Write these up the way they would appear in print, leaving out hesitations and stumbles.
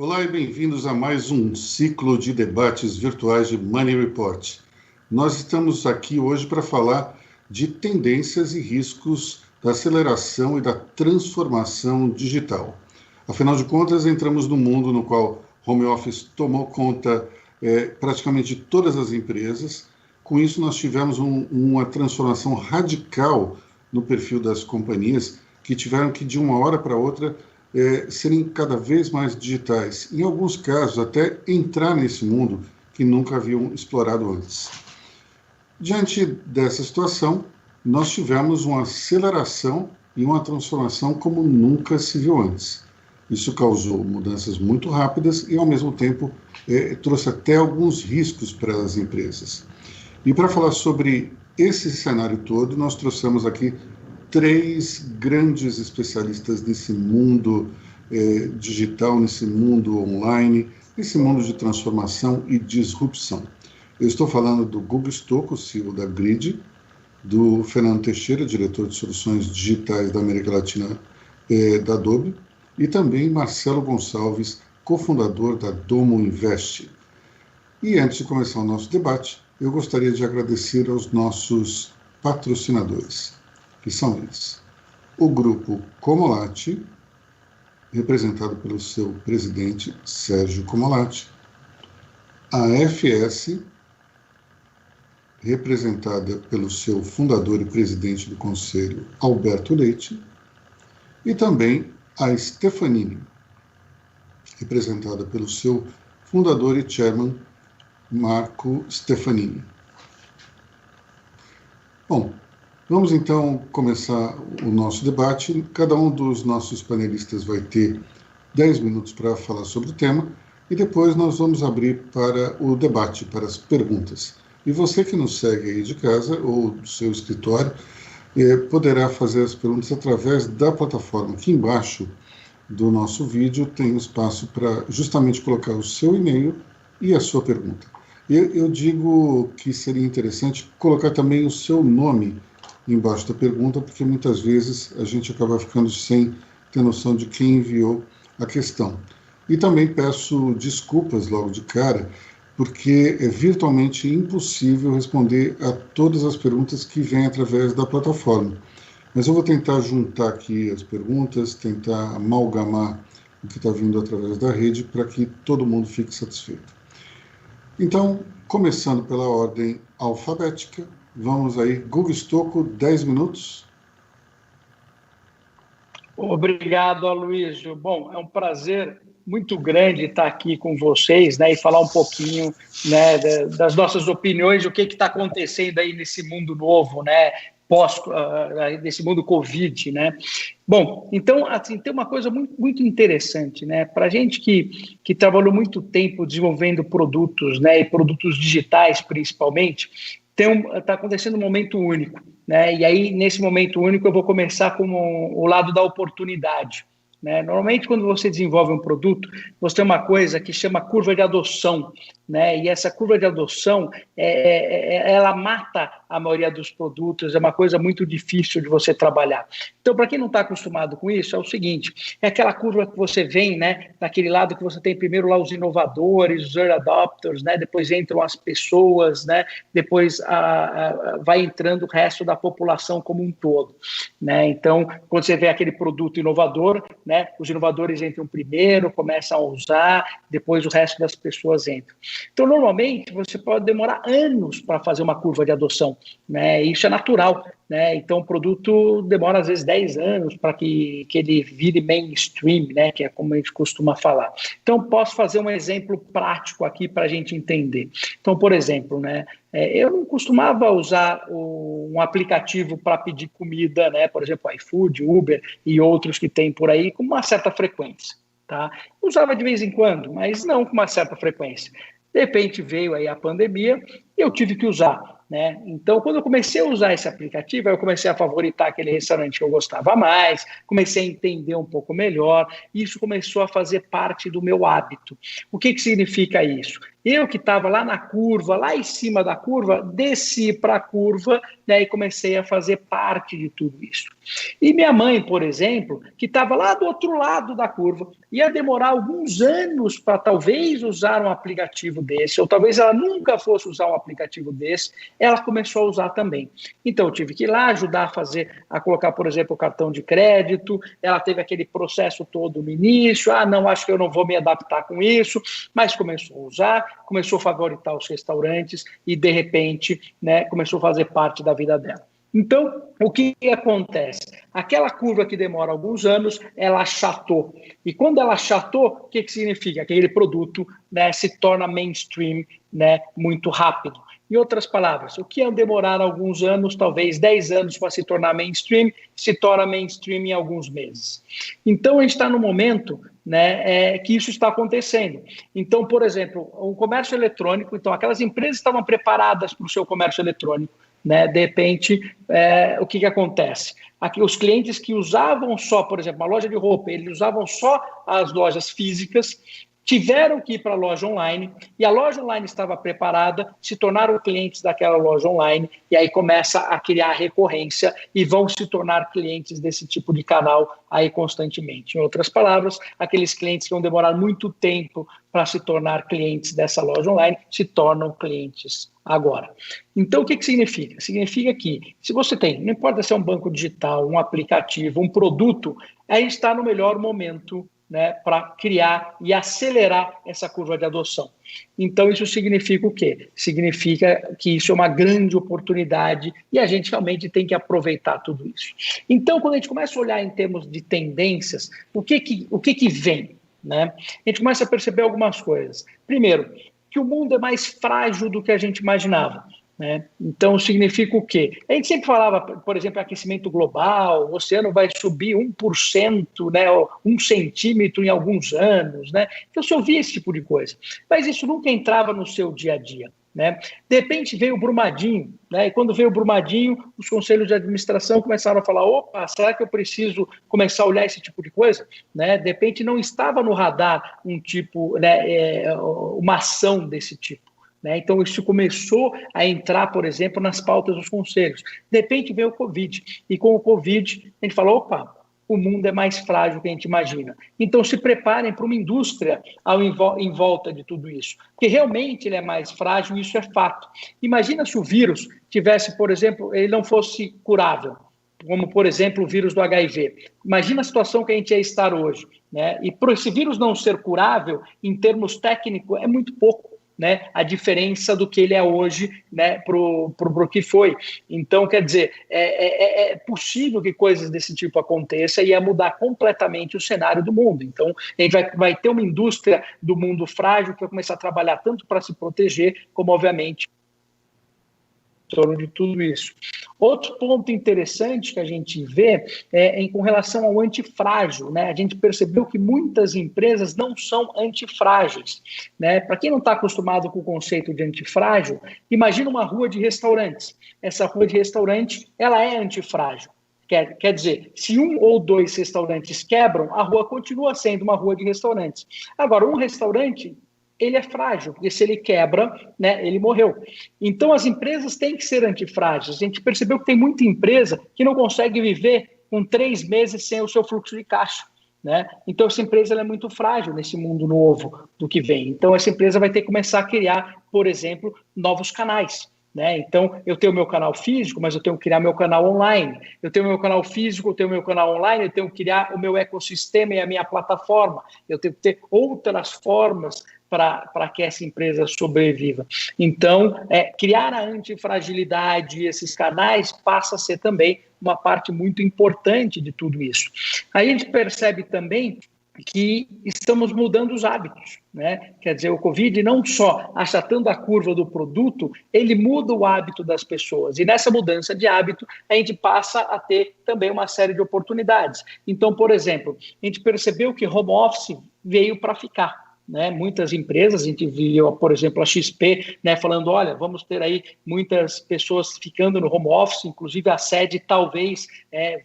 Olá e bem-vindos a mais um ciclo de debates virtuais de Money Report. Nós estamos aqui hoje para falar de tendências e riscos da aceleração e da transformação digital. Afinal de contas, entramos num mundo no qual home office tomou conta praticamente de todas as empresas. Com isso, nós tivemos uma transformação radical no perfil das companhias que tiveram que, de uma hora para outra, serem cada vez mais digitais. Em alguns casos, até entrar nesse mundo que nunca haviam explorado antes. Diante dessa situação, nós tivemos uma aceleração e uma transformação como nunca se viu antes. Isso causou mudanças muito rápidas e, ao mesmo tempo, trouxe até alguns riscos para as empresas. E para falar sobre esse cenário todo, nós trouxemos aqui 3 grandes especialistas nesse mundo digital, nesse mundo online, nesse mundo de transformação e disrupção. Eu estou falando do Guga Stocco, CEO da Grid, do Fernando Teixeira, diretor de soluções digitais da América Latina da Adobe, e também Marcelo Gonçalves, cofundador da Domo Invest. E antes de começar o nosso debate, eu gostaria de agradecer aos nossos patrocinadores, que são eles: o Grupo Comolatti, representado pelo seu presidente, Sérgio Comolatti, a FS, representada pelo seu fundador e presidente do conselho, Alberto Leite, e também a Stefanini, representada pelo seu fundador e chairman, Marco Stefanini. Bom, vamos então começar o nosso debate. Cada um dos nossos panelistas vai ter 10 minutos para falar sobre o tema e depois nós vamos abrir para o debate, para as perguntas. E você que nos segue aí de casa ou do seu escritório, poderá fazer as perguntas através da plataforma. Aqui embaixo do nosso vídeo tem um espaço para justamente colocar o seu e-mail e a sua pergunta. Eu digo que seria interessante colocar também o seu nome embaixo da pergunta, porque muitas vezes a gente acaba ficando sem ter noção de quem enviou a questão. E também peço desculpas logo de cara, porque é virtualmente impossível responder a todas as perguntas que vêm através da plataforma. Mas eu vou tentar juntar aqui as perguntas, tentar amalgamar o que está vindo através da rede para que todo mundo fique satisfeito. Então, começando pela ordem alfabética, vamos aí, Guga Stocco, 10 minutos. Obrigado, Aloysio. Bom, é um prazer muito grande estar aqui com vocês, né, e falar um pouquinho, né, das nossas opiniões, o que está acontecendo aí nesse mundo novo, né, desse mundo Covid, né? Bom, então, assim, tem uma coisa muito, muito interessante, né? Para a gente que trabalhou muito tempo desenvolvendo produtos, né, e produtos digitais, principalmente, está acontecendo um momento único, né? E aí, nesse momento único, eu vou começar com o lado da oportunidade, né? Normalmente, quando você desenvolve um produto, você tem uma coisa que chama curva de adoção, né? E essa curva de adoção, ela mata a maioria dos produtos, é uma coisa muito difícil de você trabalhar. Então, para quem não está acostumado com isso, é o seguinte, é aquela curva que você vem, né, naquele lado que você tem primeiro lá os inovadores, os early adopters, né, depois entram as pessoas, né, depois vai entrando o resto da população como um todo, né? Então, quando você vê aquele produto inovador, né, os inovadores entram primeiro, começam a usar, depois o resto das pessoas entram. Então, normalmente, você pode demorar anos para fazer uma curva de adoção, né? Isso é natural, né? Então, o produto demora, às vezes, 10 anos para que ele vire mainstream, né? Que é como a gente costuma falar. Então, posso fazer um exemplo prático aqui para a gente entender. Então, por exemplo, né, eu não costumava usar um aplicativo para pedir comida, né? Por exemplo, iFood, Uber e outros que tem por aí, com uma certa frequência, tá? Usava de vez em quando, mas não com uma certa frequência. De repente veio aí a pandemia e eu tive que usar, né? Então, quando eu comecei a usar esse aplicativo, eu comecei a favoritar aquele restaurante que eu gostava mais, comecei a entender um pouco melhor, e isso começou a fazer parte do meu hábito. O que significa isso? Eu que estava lá na curva, lá em cima da curva, desci para a curva, né, e comecei a fazer parte de tudo isso. E minha mãe, por exemplo, que estava lá do outro lado da curva, ia demorar alguns anos para talvez usar um aplicativo desse, ou talvez ela nunca fosse usar um aplicativo desse, ela começou a usar também. Então, eu tive que ir lá ajudar a colocar, por exemplo, o cartão de crédito, ela teve aquele processo todo no início, não, acho que eu não vou me adaptar com isso, mas começou a usar, começou a favoritar os restaurantes e, de repente, né, começou a fazer parte da vida dela. Então, o que acontece? Aquela curva que demora alguns anos, ela achatou. E quando ela achatou, o que significa? Que aquele produto, né, se torna mainstream, né, muito rápido. Em outras palavras, o que é demorar alguns anos, talvez 10 anos para se tornar mainstream, se torna mainstream em alguns meses. Então, a gente está no momento, né, que isso está acontecendo. Então, por exemplo, o comércio eletrônico, então aquelas empresas estavam preparadas para o seu comércio eletrônico, né? De repente, o que acontece? Aqui, os clientes que usavam só, por exemplo, uma loja de roupa, eles usavam só as lojas físicas, tiveram que ir para a loja online, e a loja online estava preparada, se tornaram clientes daquela loja online, e aí começa a criar recorrência e vão se tornar clientes desse tipo de canal aí constantemente. Em outras palavras, aqueles clientes que vão demorar muito tempo para se tornar clientes dessa loja online, se tornam clientes agora. Então, o que significa? Significa que, se você tem, não importa se é um banco digital, um aplicativo, um produto, aí está no melhor momento, né, para criar e acelerar essa curva de adoção. Então, isso significa o quê? Significa que isso é uma grande oportunidade e a gente realmente tem que aproveitar tudo isso. Então, quando a gente começa a olhar em termos de tendências, o que vem? Né? A gente começa a perceber algumas coisas. Primeiro, que o mundo é mais frágil do que a gente imaginava. Né? Então, significa o quê? A gente sempre falava, por exemplo, aquecimento global, o oceano vai subir 1%, né, 1 centímetro em alguns anos. Né? Então, você ouvia esse tipo de coisa. Mas isso nunca entrava no seu dia a dia. Né? De repente veio o Brumadinho, né? E quando veio o Brumadinho, os conselhos de administração começaram a falar: opa, será que eu preciso começar a olhar esse tipo de coisa? Né? De repente não estava no radar um tipo, né, uma ação desse tipo. Né? Então, isso começou a entrar, por exemplo, nas pautas dos conselhos. De repente veio o Covid, e com o Covid a gente falou: opa, o mundo é mais frágil do que a gente imagina. Então, se preparem para uma indústria em volta de tudo isso, porque realmente ele é mais frágil, isso é fato. Imagina se o vírus tivesse, por exemplo, ele não fosse curável, como, por exemplo, o vírus do HIV. Imagina a situação que a gente ia estar hoje. Né? E para esse vírus não ser curável, em termos técnicos, é muito pouco. Né, a diferença do que ele é hoje, né, pro que foi. Então, quer dizer, é possível que coisas desse tipo aconteçam e é mudar completamente o cenário do mundo. Então, a gente vai ter uma indústria do mundo frágil que vai começar a trabalhar tanto para se proteger, como, obviamente, em torno de tudo isso. Outro ponto interessante que a gente vê com relação ao antifrágil. Né? A gente percebeu que muitas empresas não são antifrágeis. Né? Para quem não está acostumado com o conceito de antifrágil, imagina uma rua de restaurantes. Essa rua de restaurante, ela é antifrágil. Quer dizer, se 1 ou 2 restaurantes quebram, a rua continua sendo uma rua de restaurantes. Agora, um restaurante, ele é frágil, porque se ele quebra, né, ele morreu. Então, as empresas têm que ser antifrágeis. A gente percebeu que tem muita empresa que não consegue viver com 3 meses sem o seu fluxo de caixa. Né? Então, essa empresa ela é muito frágil nesse mundo novo do que vem. Então, essa empresa vai ter que começar a criar, por exemplo, novos canais. Né? Então, eu tenho meu canal físico, mas eu tenho que criar meu canal online. Eu tenho meu canal físico, eu tenho meu canal online, eu tenho que criar o meu ecossistema e a minha plataforma. Eu tenho que ter outras formas para que essa empresa sobreviva. Então, criar a antifragilidade, esses canais, passa a ser também uma parte muito importante de tudo isso. Aí a gente percebe também que estamos mudando os hábitos. Né? Quer dizer, o Covid não só achatando a curva do produto, ele muda o hábito das pessoas. E nessa mudança de hábito, a gente passa a ter também uma série de oportunidades. Então, por exemplo, a gente percebeu que home office veio para ficar. né? Muitas empresas, a gente viu, por exemplo, a XP, né, falando, olha, vamos ter aí muitas pessoas ficando no home office, inclusive a sede talvez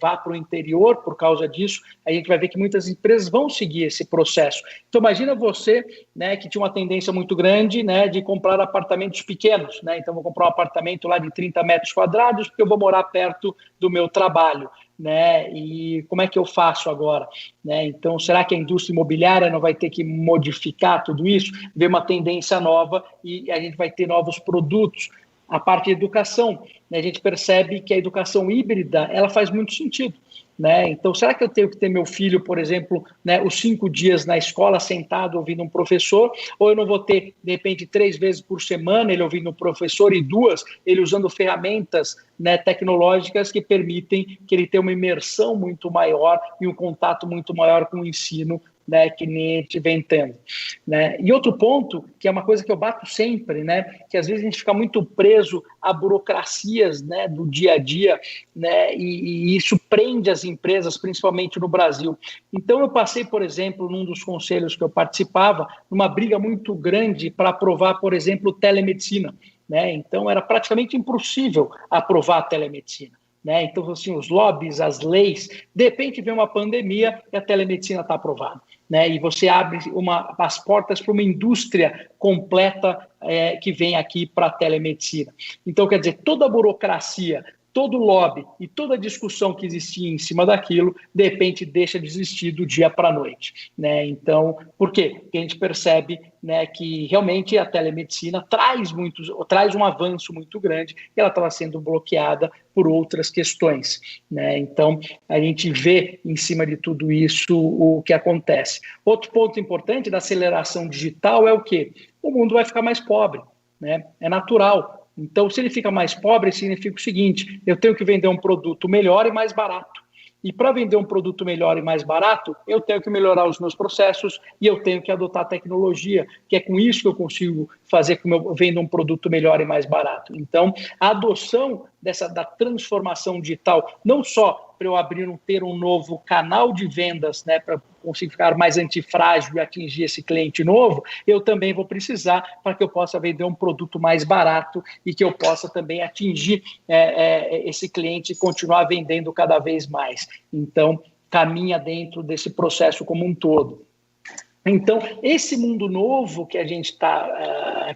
vá para o interior por causa disso. A gente vai ver que muitas empresas vão seguir esse processo. Então, imagina você, né, que tinha uma tendência muito grande, né, de comprar apartamentos pequenos, né? Então, vou comprar um apartamento lá de 30 metros quadrados porque eu vou morar perto do meu trabalho, né? E como é que eu faço agora, né? Então, será que a indústria imobiliária não vai ter que modificar tudo isso, ver uma tendência nova e a gente vai ter novos produtos? A parte de educação, né? A gente percebe que a educação híbrida ela faz muito sentido, né? Então, será que eu tenho que ter meu filho, por exemplo, né, os 5 dias na escola sentado ouvindo um professor, ou eu não vou ter, de repente, 3 vezes por semana ele ouvindo um professor e 2 ele usando ferramentas, né, tecnológicas que permitem que ele tenha uma imersão muito maior e um contato muito maior com o ensino, né, que nem a gente vem tendo, né? E outro ponto, que é uma coisa que eu bato sempre, né, que às vezes a gente fica muito preso a burocracias, né, do dia a dia, né, e isso prende as empresas, principalmente no Brasil. Então eu passei, por exemplo, num dos conselhos que eu participava, numa briga muito grande para aprovar, por exemplo, telemedicina, né? Então era praticamente impossível aprovar a telemedicina, né? Então, assim, os lobbies, as leis, de repente vem uma pandemia e a telemedicina está aprovada, né? E você abre as portas para uma indústria completa que vem aqui para a telemedicina. Então, quer dizer, toda a burocracia, todo o lobby e toda a discussão que existia em cima daquilo, de repente deixa de existir do dia para a noite, né? Então, por quê? Porque a gente percebe, né, que realmente a telemedicina traz um avanço muito grande e ela estava sendo bloqueada por outras questões, né? Então, a gente vê em cima de tudo isso o que acontece. Outro ponto importante da aceleração digital é o quê? O mundo vai ficar mais pobre, né? É natural. Então, se ele fica mais pobre, significa o seguinte: eu tenho que vender um produto melhor e mais barato. E para vender um produto melhor e mais barato, eu tenho que melhorar os meus processos e eu tenho que adotar tecnologia, que é com isso que eu consigo fazer com que eu venda um produto melhor e mais barato. Então, a adoção da transformação digital, não só para eu ter um novo canal de vendas, né, para conseguir ficar mais antifrágil e atingir esse cliente novo, eu também vou precisar para que eu possa vender um produto mais barato e que eu possa também atingir esse cliente e continuar vendendo cada vez mais. Então, caminha dentro desse processo como um todo. Então, esse mundo novo que a gente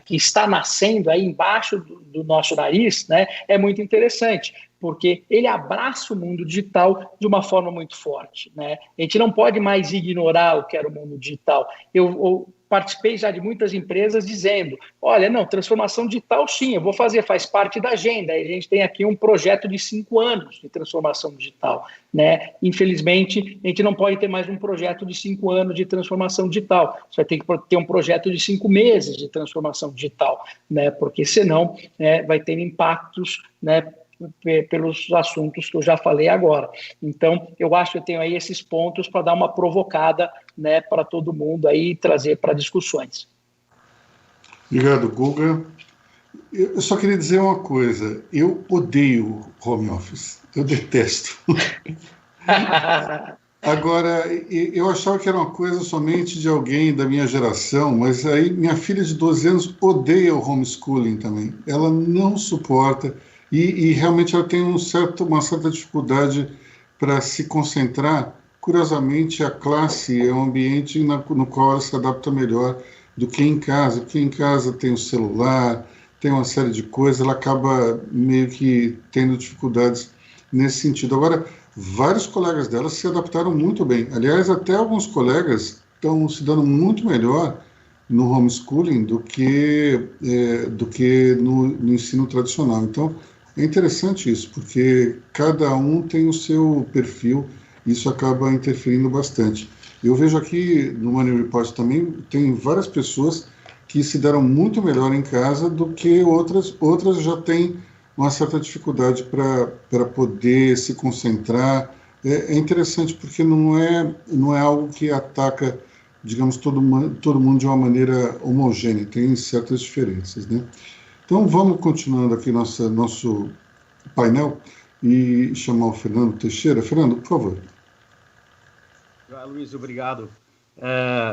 que está nascendo aí embaixo do nosso nariz, né, é muito interessante, porque ele abraça o mundo digital de uma forma muito forte, né? A gente não pode mais ignorar o que era o mundo digital. Eu participei já de muitas empresas dizendo, olha, não, transformação digital sim, eu vou fazer, faz parte da agenda. A gente tem aqui um projeto de 5 anos de transformação digital, né? Infelizmente, a gente não pode ter mais um projeto de 5 anos de transformação digital. Você vai ter que ter um projeto de 5 meses de transformação digital, né? Porque senão vai ter impactos, né, pelos assuntos que eu já falei agora. Então, eu acho que eu tenho aí esses pontos para dar uma provocada, né, para todo mundo aí e trazer para discussões. Obrigado, Guga. Eu só queria dizer uma coisa. Eu odeio home office. Eu detesto. Agora, eu achava que era uma coisa somente de alguém da minha geração, mas aí minha filha de 12 anos odeia o homeschooling também. Ela não suporta e realmente ela tem uma certa dificuldade para se concentrar. Curiosamente, a classe é um ambiente no qual ela se adapta melhor do que em casa, porque em casa tem o celular, tem uma série de coisas, ela acaba meio que tendo dificuldades nesse sentido. Agora, vários colegas dela se adaptaram muito bem. Aliás, até alguns colegas estão se dando muito melhor no homeschooling do que no ensino tradicional. Então, é interessante isso, porque cada um tem o seu perfil, e isso acaba interferindo bastante. Eu vejo aqui no Money Report também, tem várias pessoas que se deram muito melhor em casa do que outras já têm uma certa dificuldade para poder se concentrar. É interessante porque não é algo que ataca, digamos, todo mundo de uma maneira homogênea, tem certas diferenças, né? Então vamos continuando aqui nosso painel e chamar o Fernando Teixeira. Fernando, por favor. Luiz, obrigado.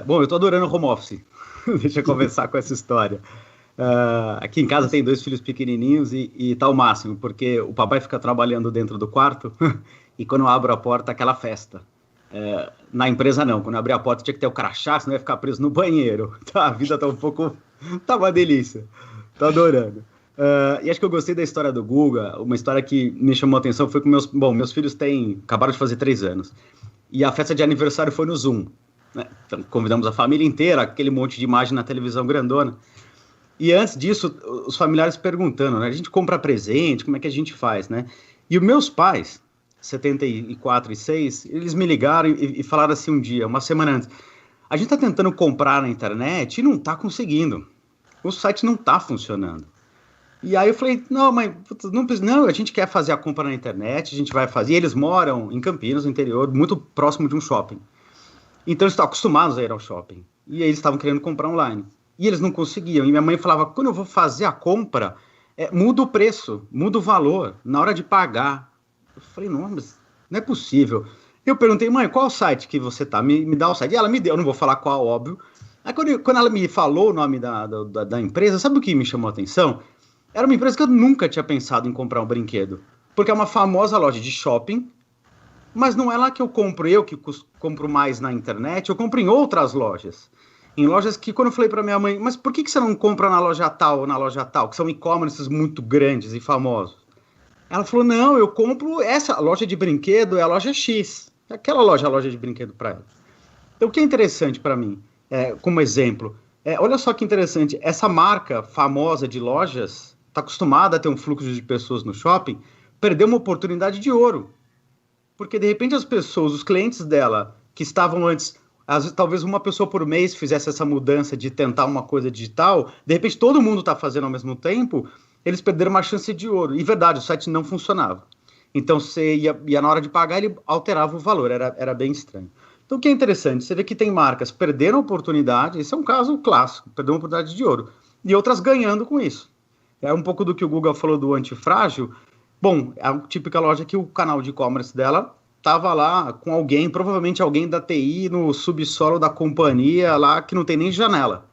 Bom, eu estou adorando home office. Deixa eu começar com essa história. Aqui em casa tem 2 filhos pequenininhos e tá o máximo, porque o papai fica trabalhando dentro do quarto e quando eu abro a porta, aquela festa. Na empresa não, quando eu abri a porta tinha que ter o crachá, senão ia ficar preso no banheiro. Tá, a vida tá tá uma delícia, tô adorando. E acho que eu gostei da história do Guga. Uma história que me chamou a atenção foi com meus filhos acabaram de fazer 3 anos, e a festa de aniversário foi no Zoom, né? Então, convidamos a família inteira, aquele monte de imagem na televisão grandona. E antes disso, os familiares perguntando, né? A gente compra presente, como é que a gente faz, né? E os meus pais, 74 e 6, eles me ligaram e falaram assim um dia, uma semana antes, a gente tá tentando comprar na internet e não tá conseguindo. O site não tá funcionando. E aí eu falei, não, mãe, não, a gente quer fazer a compra na internet, a gente vai fazer. E eles moram em Campinas, no interior, muito próximo de um shopping. Então eles estão acostumados a ir ao shopping. E aí eles estavam querendo comprar online. E eles não conseguiam. E minha mãe falava, quando eu vou fazer a compra, muda o preço, muda o valor, na hora de pagar. Eu falei, não, mas não é possível. Eu perguntei, mãe, qual site que você tá? Me dá o site. E ela me deu, eu não vou falar qual, óbvio. Aí quando ela me falou o nome da empresa, sabe o que me chamou a atenção? Era uma empresa que eu nunca tinha pensado em comprar um brinquedo. Porque é uma famosa loja de shopping, mas não é lá que eu que compro mais na internet, eu compro em outras lojas. Em lojas que, quando eu falei para minha mãe, mas por que você não compra na loja tal ou na loja tal, que são e-commerces muito grandes e famosos? Ela falou, não, eu compro essa loja de brinquedo, é a loja X. Aquela loja, a loja de brinquedo para ela. Então, o que é interessante para mim, como exemplo, olha só que interessante, essa marca famosa de lojas, está acostumada a ter um fluxo de pessoas no shopping, perdeu uma oportunidade de ouro. Porque, de repente, as pessoas, os clientes dela, que estavam antes, talvez uma pessoa por mês fizesse essa mudança de tentar uma coisa digital, de repente todo mundo está fazendo ao mesmo tempo, eles perderam uma chance de ouro. E, verdade, o site não funcionava. Então, você ia na hora de pagar, ele alterava o valor, era bem estranho. Então, o que é interessante, você vê que tem marcas perdendo a oportunidade, esse é um caso clássico, perdeu uma oportunidade de ouro, e outras ganhando com isso. É um pouco do que o Google falou do antifrágil. Bom, é a típica loja que o canal de e-commerce dela estava lá com alguém, provavelmente alguém da TI no subsolo da companhia lá que não tem nem janela,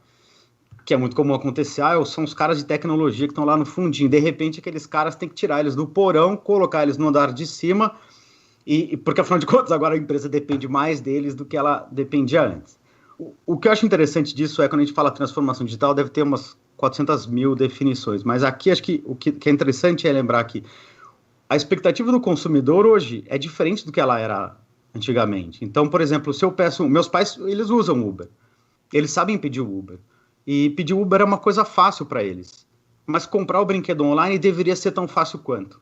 que é muito comum acontecer, são os caras de tecnologia que estão lá no fundinho, de repente aqueles caras têm que tirar eles do porão, colocar eles no andar de cima, porque afinal de contas agora a empresa depende mais deles do que ela dependia antes. O que eu acho interessante disso é quando a gente fala transformação digital, deve ter umas 400 mil definições, mas aqui acho que o que é interessante é lembrar que a expectativa do consumidor hoje é diferente do que ela era antigamente. Então, por exemplo, se eu peço... Meus pais, eles usam Uber. Eles sabem pedir o Uber. E pedir Uber é uma coisa fácil para eles. Mas comprar o brinquedo online deveria ser tão fácil quanto.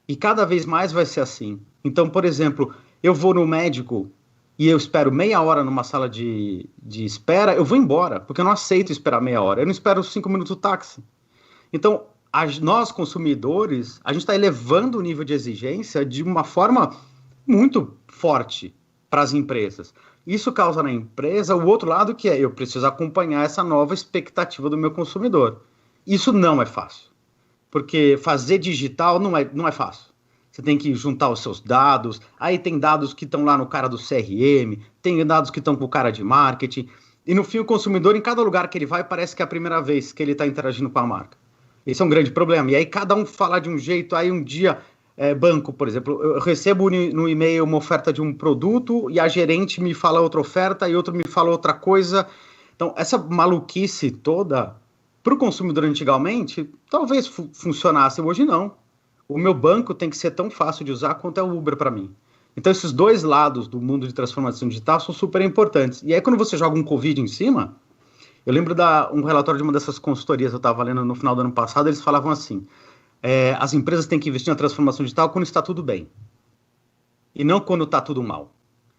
E cada vez mais vai ser assim. Então, por exemplo, eu vou no médico e eu espero meia hora numa sala de espera, eu vou embora, porque eu não aceito esperar meia hora. Eu não espero 5 minutos do táxi. Então, nós, consumidores, a gente está elevando o nível de exigência de uma forma muito forte para as empresas. Isso causa na empresa o outro lado, que é eu preciso acompanhar essa nova expectativa do meu consumidor. Isso não é fácil, porque fazer digital não é fácil. Você tem que juntar os seus dados, aí tem dados que estão lá no cara do CRM, tem dados que estão com o cara de marketing, e no fim o consumidor, em cada lugar que ele vai, parece que é a primeira vez que ele está interagindo com a marca. Esse é um grande problema. E aí cada um fala de um jeito, aí um dia, banco, por exemplo, eu recebo no e-mail uma oferta de um produto e a gerente me fala outra oferta e outro me fala outra coisa. Então, essa maluquice toda, para o consumidor antigamente, talvez funcionasse, hoje não. O meu banco tem que ser tão fácil de usar quanto é o Uber para mim. Então, esses dois lados do mundo de transformação digital são super importantes. E aí, quando você joga um Covid em cima... Eu lembro um relatório de uma dessas consultorias que eu estava lendo no final do ano passado, eles falavam assim, as empresas têm que investir na transformação digital quando está tudo bem, e não quando está tudo mal.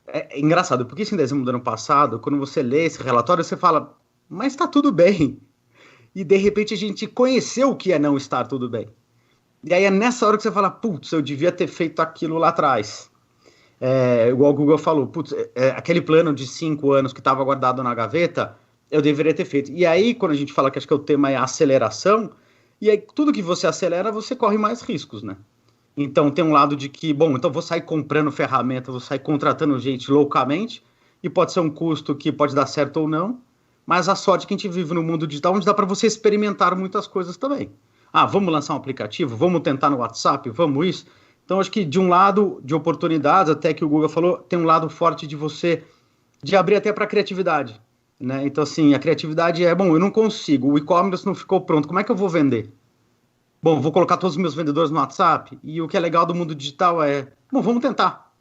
É engraçado, porque isso em dezembro do ano passado, quando você lê esse relatório, você fala, mas está tudo bem. E de repente a gente conheceu o que é não estar tudo bem. E aí é nessa hora que você fala, putz, eu devia ter feito aquilo lá atrás. Igual o Google falou, putz, aquele plano de 5 anos que estava guardado na gaveta, eu deveria ter feito. E aí, quando a gente fala que acho que o tema é aceleração, e aí tudo que você acelera, você corre mais riscos, né? Então, tem um lado de que, bom, então vou sair comprando ferramenta, vou sair contratando gente loucamente, e pode ser um custo que pode dar certo ou não, mas a sorte que a gente vive no mundo digital, onde dá para você experimentar muitas coisas também. Vamos lançar um aplicativo? Vamos tentar no WhatsApp? Vamos isso? Então, acho que de um lado de oportunidades, até que o Google falou, tem um lado forte de abrir até para a criatividade, né? Então, assim, a criatividade eu não consigo, o e-commerce não ficou pronto, como é que eu vou vender? Bom, vou colocar todos os meus vendedores no WhatsApp, e o que é legal do mundo digital vamos tentar.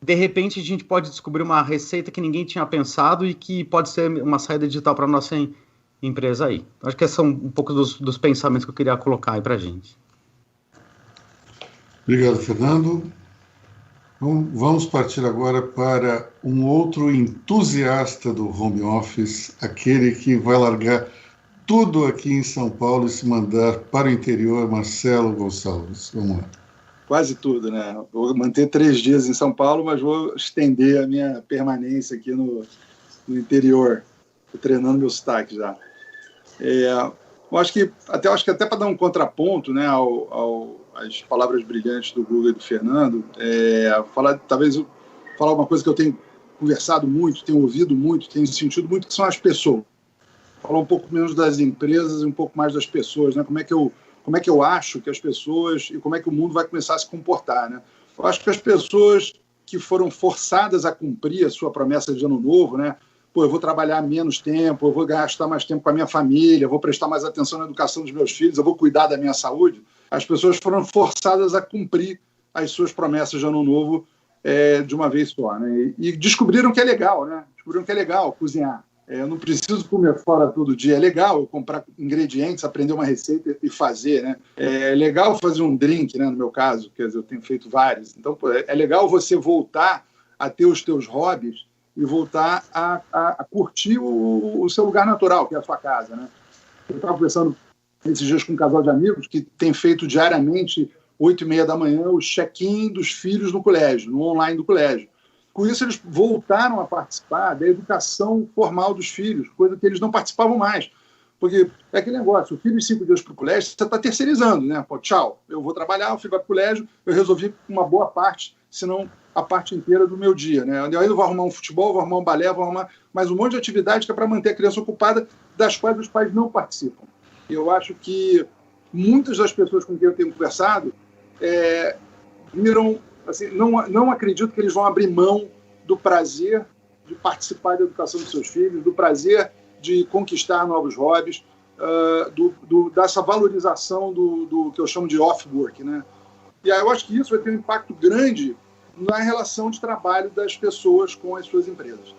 De repente, a gente pode descobrir uma receita que ninguém tinha pensado e que pode ser uma saída digital para a nossa empresa aí. Acho que esses são um pouco dos pensamentos que eu queria colocar aí para a gente. Obrigado, Fernando. Vamos partir agora para um outro entusiasta do home office, aquele que vai largar tudo aqui em São Paulo e se mandar para o interior, Marcelo Gonçalves. Vamos lá. Quase tudo, né? Vou manter 3 dias em São Paulo, mas vou estender a minha permanência aqui no interior. Estou treinando meu sotaque já. Eu acho que até para dar um contraponto, né, às palavras brilhantes do Guga e do Fernando, talvez falar uma coisa que eu tenho conversado muito, tenho ouvido muito, tenho sentido muito, que são as pessoas. Falar um pouco menos das empresas e um pouco mais das pessoas, né? Como é que eu acho que as pessoas e como é que o mundo vai começar a se comportar, né? Eu acho que as pessoas que foram forçadas a cumprir a sua promessa de ano novo, né? Eu vou trabalhar menos tempo, eu vou gastar mais tempo com a minha família, eu vou prestar mais atenção na educação dos meus filhos, eu vou cuidar da minha saúde. As pessoas foram forçadas a cumprir as suas promessas de ano novo de uma vez só, né? E descobriram que é legal, né? Descobriram que é legal cozinhar. Eu não preciso comer fora todo dia. É legal eu comprar ingredientes, aprender uma receita e fazer, né? É legal fazer um drink, né? No meu caso, quer dizer, eu tenho feito vários. Então, é legal você voltar a ter os teus hobbies e voltar a curtir o seu lugar natural, que é a sua casa, né? Eu estava conversando esses dias com um casal de amigos que tem feito diariamente, 8h30 da manhã, o check-in dos filhos no colégio, no online do colégio. Com isso, eles voltaram a participar da educação formal dos filhos, coisa que eles não participavam mais. Porque é aquele negócio, o filho de 5 dias para o colégio, você está terceirizando, né? Pô, tchau, eu vou trabalhar, o filho vai para o colégio, eu resolvi uma boa parte, se não a parte inteira do meu dia, né? Eu ainda vou arrumar um futebol, vou arrumar um balé, vou arrumar mais um monte de atividade que é para manter a criança ocupada, das quais os pais não participam. Eu acho que muitas das pessoas com quem eu tenho conversado viram... Assim, não acredito que eles vão abrir mão do prazer de participar da educação dos seus filhos, do prazer de conquistar novos hobbies, dessa valorização do que eu chamo de off-work, né? E aí eu acho que isso vai ter um impacto grande na relação de trabalho das pessoas com as suas empresas.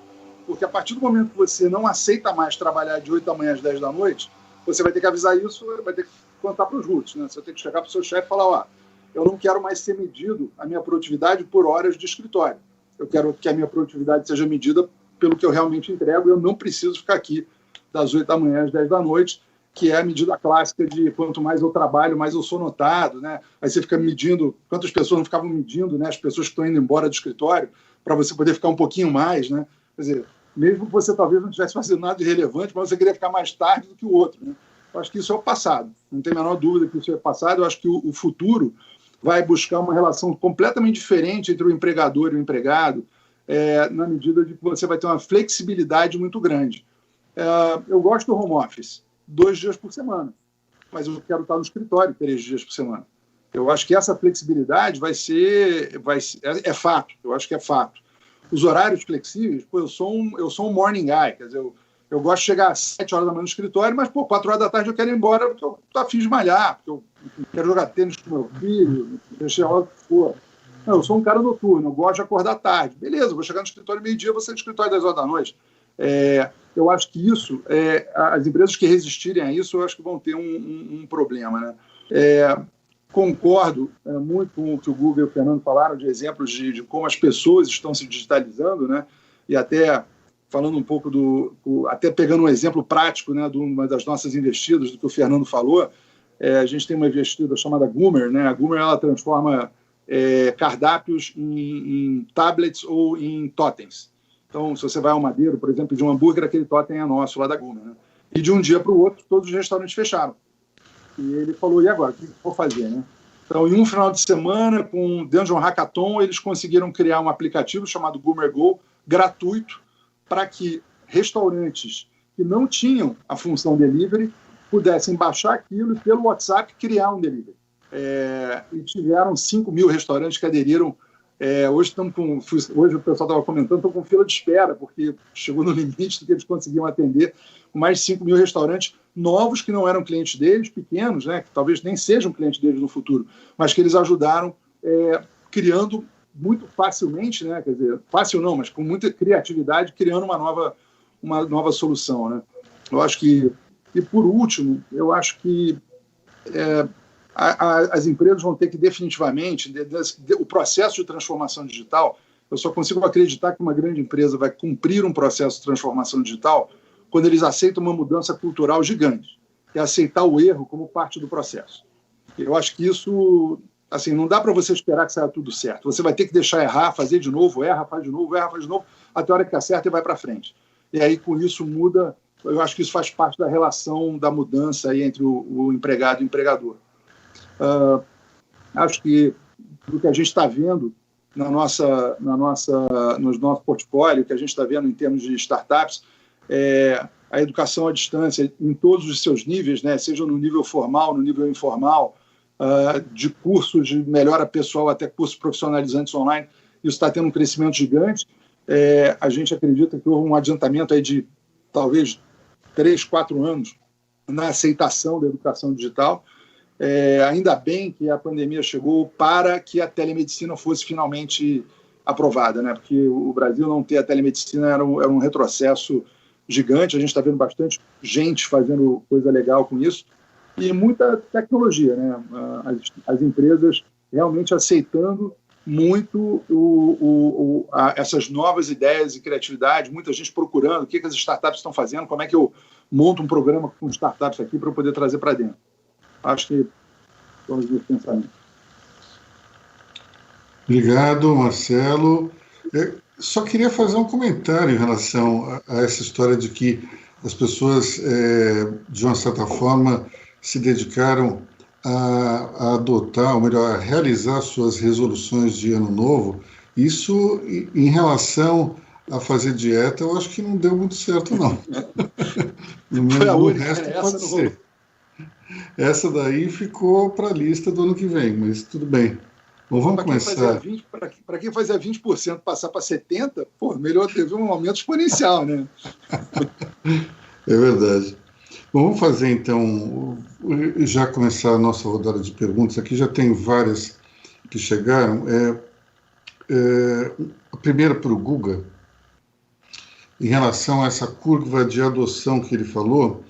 Porque a partir do momento que você não aceita mais trabalhar de 8 da manhã às 10 da noite, você vai ter que avisar isso, vai ter que contar para os roots, né? Você vai ter que chegar para o seu chefe e falar, eu não quero mais ser medido a minha produtividade por horas de escritório. Eu quero que a minha produtividade seja medida pelo que eu realmente entrego e eu não preciso ficar aqui das 8 da manhã às 10 da noite, que é a medida clássica de quanto mais eu trabalho, mais eu sou notado, né? Aí você fica medindo, quantas pessoas não ficavam medindo, né? As pessoas que estão indo embora do escritório, para você poder ficar um pouquinho mais, né? Quer dizer, mesmo que você talvez não estivesse fazendo nada de relevante, mas você queria ficar mais tarde do que o outro, né? Eu acho que isso é o passado. Não tem a menor dúvida que isso é o passado. Eu acho que o futuro vai buscar uma relação completamente diferente entre o empregador e o empregado, na medida de que você vai ter uma flexibilidade muito grande. Eu gosto do home office, 2 dias por semana, mas eu quero estar no escritório 3 dias por semana. Eu acho que essa flexibilidade é fato, eu acho que é fato. Os horários flexíveis, eu sou um morning guy, quer dizer, eu gosto de chegar às 7 horas da manhã no escritório, mas, 4 horas da tarde eu quero ir embora porque eu estou afim de malhar, porque eu quero jogar tênis com meu filho, mexer a hora que for. Não, eu sou um cara noturno, eu gosto de acordar tarde. Beleza, vou chegar no escritório meio-dia, vou sair do escritório 10 horas da noite. Eu acho que isso, as empresas que resistirem a isso, eu acho que vão ter um problema, né? Concordo muito com o que o Guga e o Fernando falaram de exemplos de como as pessoas estão se digitalizando, né? E até falando um pouco até pegando um exemplo prático, né, de uma das nossas investidas, do que o Fernando falou, a gente tem uma investida chamada Goomer, né? A Goomer, ela transforma cardápios em tablets ou em totens. Então, se você vai ao Madeiro, por exemplo, de um hambúrguer, aquele totem é nosso, lá da Goomer, né? E de um dia para o outro, todos os restaurantes fecharam. E ele falou, e agora? O que eu vou fazer, né? Então, em um final de semana, dentro de um hackathon, eles conseguiram criar um aplicativo chamado Goomer Go, gratuito, para que restaurantes que não tinham a função delivery pudessem baixar aquilo e, pelo WhatsApp, criar um delivery. E tiveram 5 mil restaurantes que aderiram. Hoje o pessoal estava comentando, estão com fila de espera, porque chegou no limite do que eles conseguiam atender. Mais de 5 mil restaurantes novos que não eram clientes deles, pequenos, né, que talvez nem sejam clientes deles no futuro, mas que eles ajudaram criando muito facilmente, né, quer dizer, fácil não, mas com muita criatividade, criando uma nova solução, né? Eu acho que, e por último, eu acho que as empresas vão ter que definitivamente, o processo de transformação digital, eu só consigo acreditar que uma grande empresa vai cumprir um processo de transformação digital quando eles aceitam uma mudança cultural gigante, que é aceitar o erro como parte do processo. Eu acho que isso, assim, não dá para você esperar que saia tudo certo. Você vai ter que deixar errar, fazer de novo, erra, faz de novo, até a hora que acerta e vai para frente. E aí, com isso, muda. Eu acho que isso faz parte da relação da mudança aí entre o empregado e o empregador. Acho que o que a gente está vendo no nosso portfólio, que a gente está vendo em termos de startups, a educação à distância em todos os seus níveis, né, seja no nível formal, no nível informal, de cursos de melhora pessoal até cursos profissionalizantes online, isso está tendo um crescimento gigante. A gente acredita que houve um adiantamento aí de talvez 3, 4 anos na aceitação da educação digital. Ainda bem que a pandemia chegou para que a telemedicina fosse finalmente aprovada, né? Porque o Brasil não ter a telemedicina era um retrocesso gigante. A gente está vendo bastante gente fazendo coisa legal com isso e muita tecnologia, né? As empresas realmente aceitando muito essas novas ideias e criatividade, muita gente procurando o que as startups estão fazendo, como é que eu monto um programa com startups aqui para eu poder trazer para dentro. Acho que são os meus pensamentos. Obrigado, Marcelo. Só queria fazer um comentário em relação a essa história de que as pessoas, de uma certa forma, se dedicaram a adotar, ou melhor, a realizar suas resoluções de ano novo. Isso, em relação a fazer dieta, eu acho que não deu muito certo, não. O resto pode ser. Essa daí ficou para a lista do ano que vem, mas tudo bem. Bom, vamos começar. Para quem fazia 20% passar para 70%, melhor teve um aumento exponencial, né? É verdade. Bom, vamos fazer então, já começar a nossa rodada de perguntas. Aqui já tem várias que chegaram. A primeira para o Guga, em relação a essa curva de adoção que ele falou.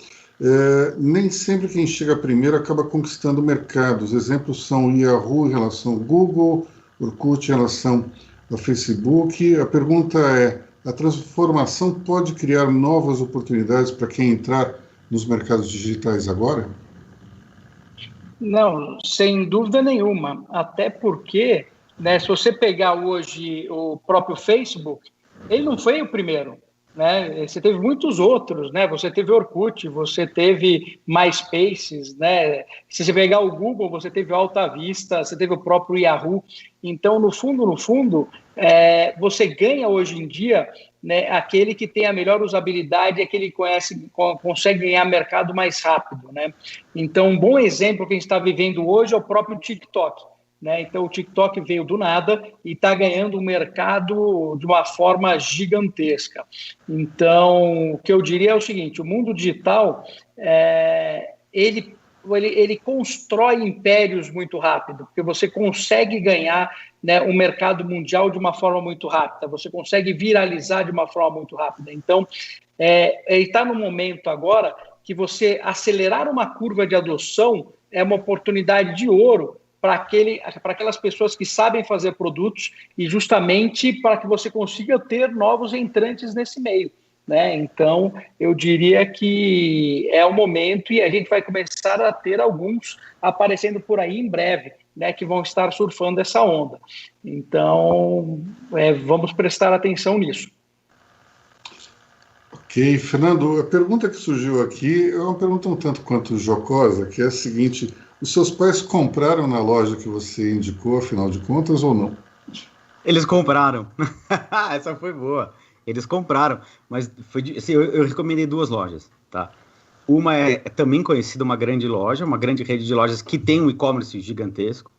Nem sempre quem chega primeiro acaba conquistando o mercado. Os exemplos são Yahoo em relação ao Google, Orkut em relação ao Facebook. A pergunta é: a transformação pode criar novas oportunidades para quem entrar nos mercados digitais agora? Não, sem dúvida nenhuma. Até porque, né, se você pegar hoje o próprio Facebook, ele não foi o primeiro. Né? Você teve muitos outros, né? Você teve Orkut, você teve MySpaces, né? Se você pegar o Google, você teve o Alta Vista, você teve o próprio Yahoo. Então, no fundo, você ganha hoje em dia, né, aquele que tem a melhor usabilidade, aquele que consegue ganhar mercado mais rápido, né? Então, um bom exemplo que a gente está vivendo hoje é o próprio TikTok. Né? Então, o TikTok veio do nada e está ganhando o mercado de uma forma gigantesca. Então, o que eu diria é o seguinte: o mundo digital, ele constrói impérios muito rápido, porque você consegue ganhar, né, um mercado mundial de uma forma muito rápida, você consegue viralizar de uma forma muito rápida. Então, ele está no momento agora que você acelerar uma curva de adoção é uma oportunidade de ouro para aquelas pessoas que sabem fazer produtos e justamente para que você consiga ter novos entrantes nesse meio, né? Então, eu diria que é o momento e a gente vai começar a ter alguns aparecendo por aí em breve, né, que vão estar surfando essa onda. Então, vamos prestar atenção nisso. Ok, Fernando, a pergunta que surgiu aqui é uma pergunta um tanto quanto jocosa, que é a seguinte: os seus pais compraram na loja que você indicou, afinal de contas, ou não? Eles compraram. Essa foi boa. Eles compraram, mas assim, eu recomendei 2 lojas, tá? Uma é também conhecida, uma grande loja, uma grande rede de lojas que tem um e-commerce gigantesco.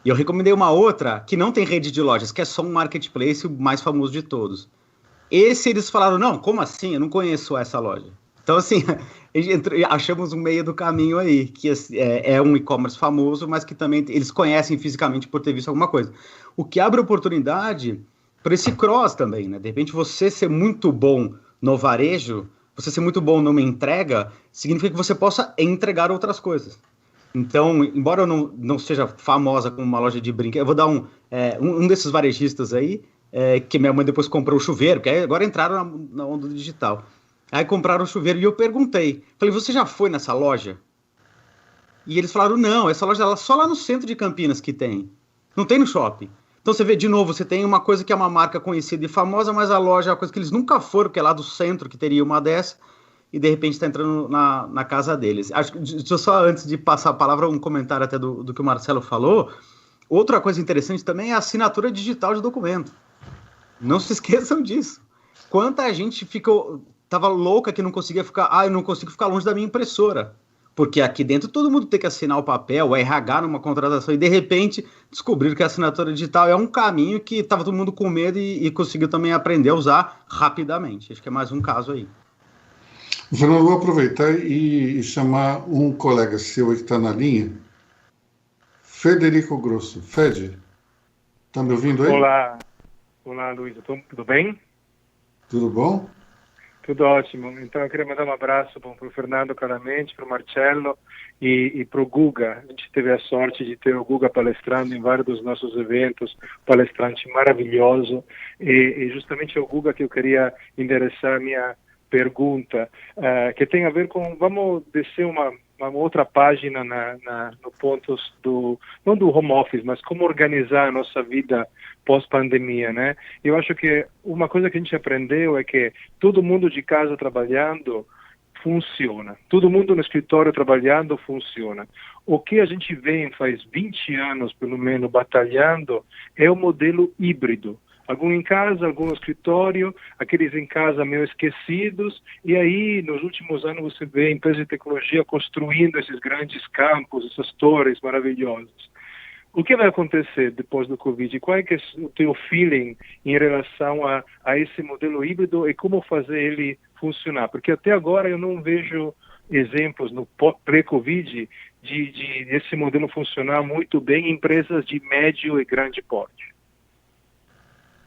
E eu recomendei uma outra que não tem rede de lojas, que é só um marketplace, o mais famoso de todos. Esse eles falaram, não, como assim? Eu não conheço essa loja. Então, assim, achamos um meio do caminho aí, que é um e-commerce famoso, mas que também eles conhecem fisicamente por ter visto alguma coisa. O que abre oportunidade para esse cross também, né? De repente, você ser muito bom no varejo, você ser muito bom numa entrega, significa que você possa entregar outras coisas. Então, embora eu não seja famosa como uma loja de brinquedos, eu vou dar um desses varejistas aí, que minha mãe depois comprou o chuveiro, que agora entraram na onda digital. Aí compraram o chuveiro e eu perguntei, falei, você já foi nessa loja? E eles falaram, não, essa loja só lá no centro de Campinas que tem, não tem no shopping. Então você vê, de novo, você tem uma coisa que é uma marca conhecida e famosa, mas a loja é uma coisa que eles nunca foram, que é lá do centro, que teria uma dessa, e de repente está entrando na casa deles. Deixa eu só, antes de passar a palavra, um comentário até do que o Marcelo falou. Outra coisa interessante também é a assinatura digital de documento. Não se esqueçam disso. Quanta gente tava louca que não conseguia ficar, eu não consigo ficar longe da minha impressora. Porque aqui dentro todo mundo tem que assinar o papel, o RH numa contratação, e de repente descobriram que a assinatura digital é um caminho que estava todo mundo com medo e conseguiu também aprender a usar rapidamente. Acho que é mais um caso aí. Fernando, vou aproveitar e chamar um colega seu que está na linha, Federico Grosso. Fede, está me ouvindo aí? Olá, Luiz, tudo bem? Tudo bom? Tudo ótimo. Então, eu queria mandar um abraço para o Fernando, claramente, para o Marcelo e para o Guga. A gente teve a sorte de ter o Guga palestrando em vários dos nossos eventos, palestrante maravilhoso. E justamente é o Guga que eu queria endereçar a minha pergunta, que tem a ver com, vamos descer uma outra página no pontos não do home office, mas como organizar a nossa vida pós-pandemia, né? Eu acho que uma coisa que a gente aprendeu é que todo mundo de casa trabalhando funciona. Todo mundo no escritório trabalhando funciona. O que a gente vem faz 20 anos, pelo menos, batalhando é o modelo híbrido. Algum em casa, algum no escritório, aqueles em casa meio esquecidos, e aí, nos últimos anos, você vê empresas de tecnologia construindo esses grandes campos, essas torres maravilhosas. O que vai acontecer depois do Covid? Qual é que é o teu feeling em relação a esse modelo híbrido e como fazer ele funcionar? Porque até agora eu não vejo exemplos no pré-Covid de esse modelo funcionar muito bem em empresas de médio e grande porte.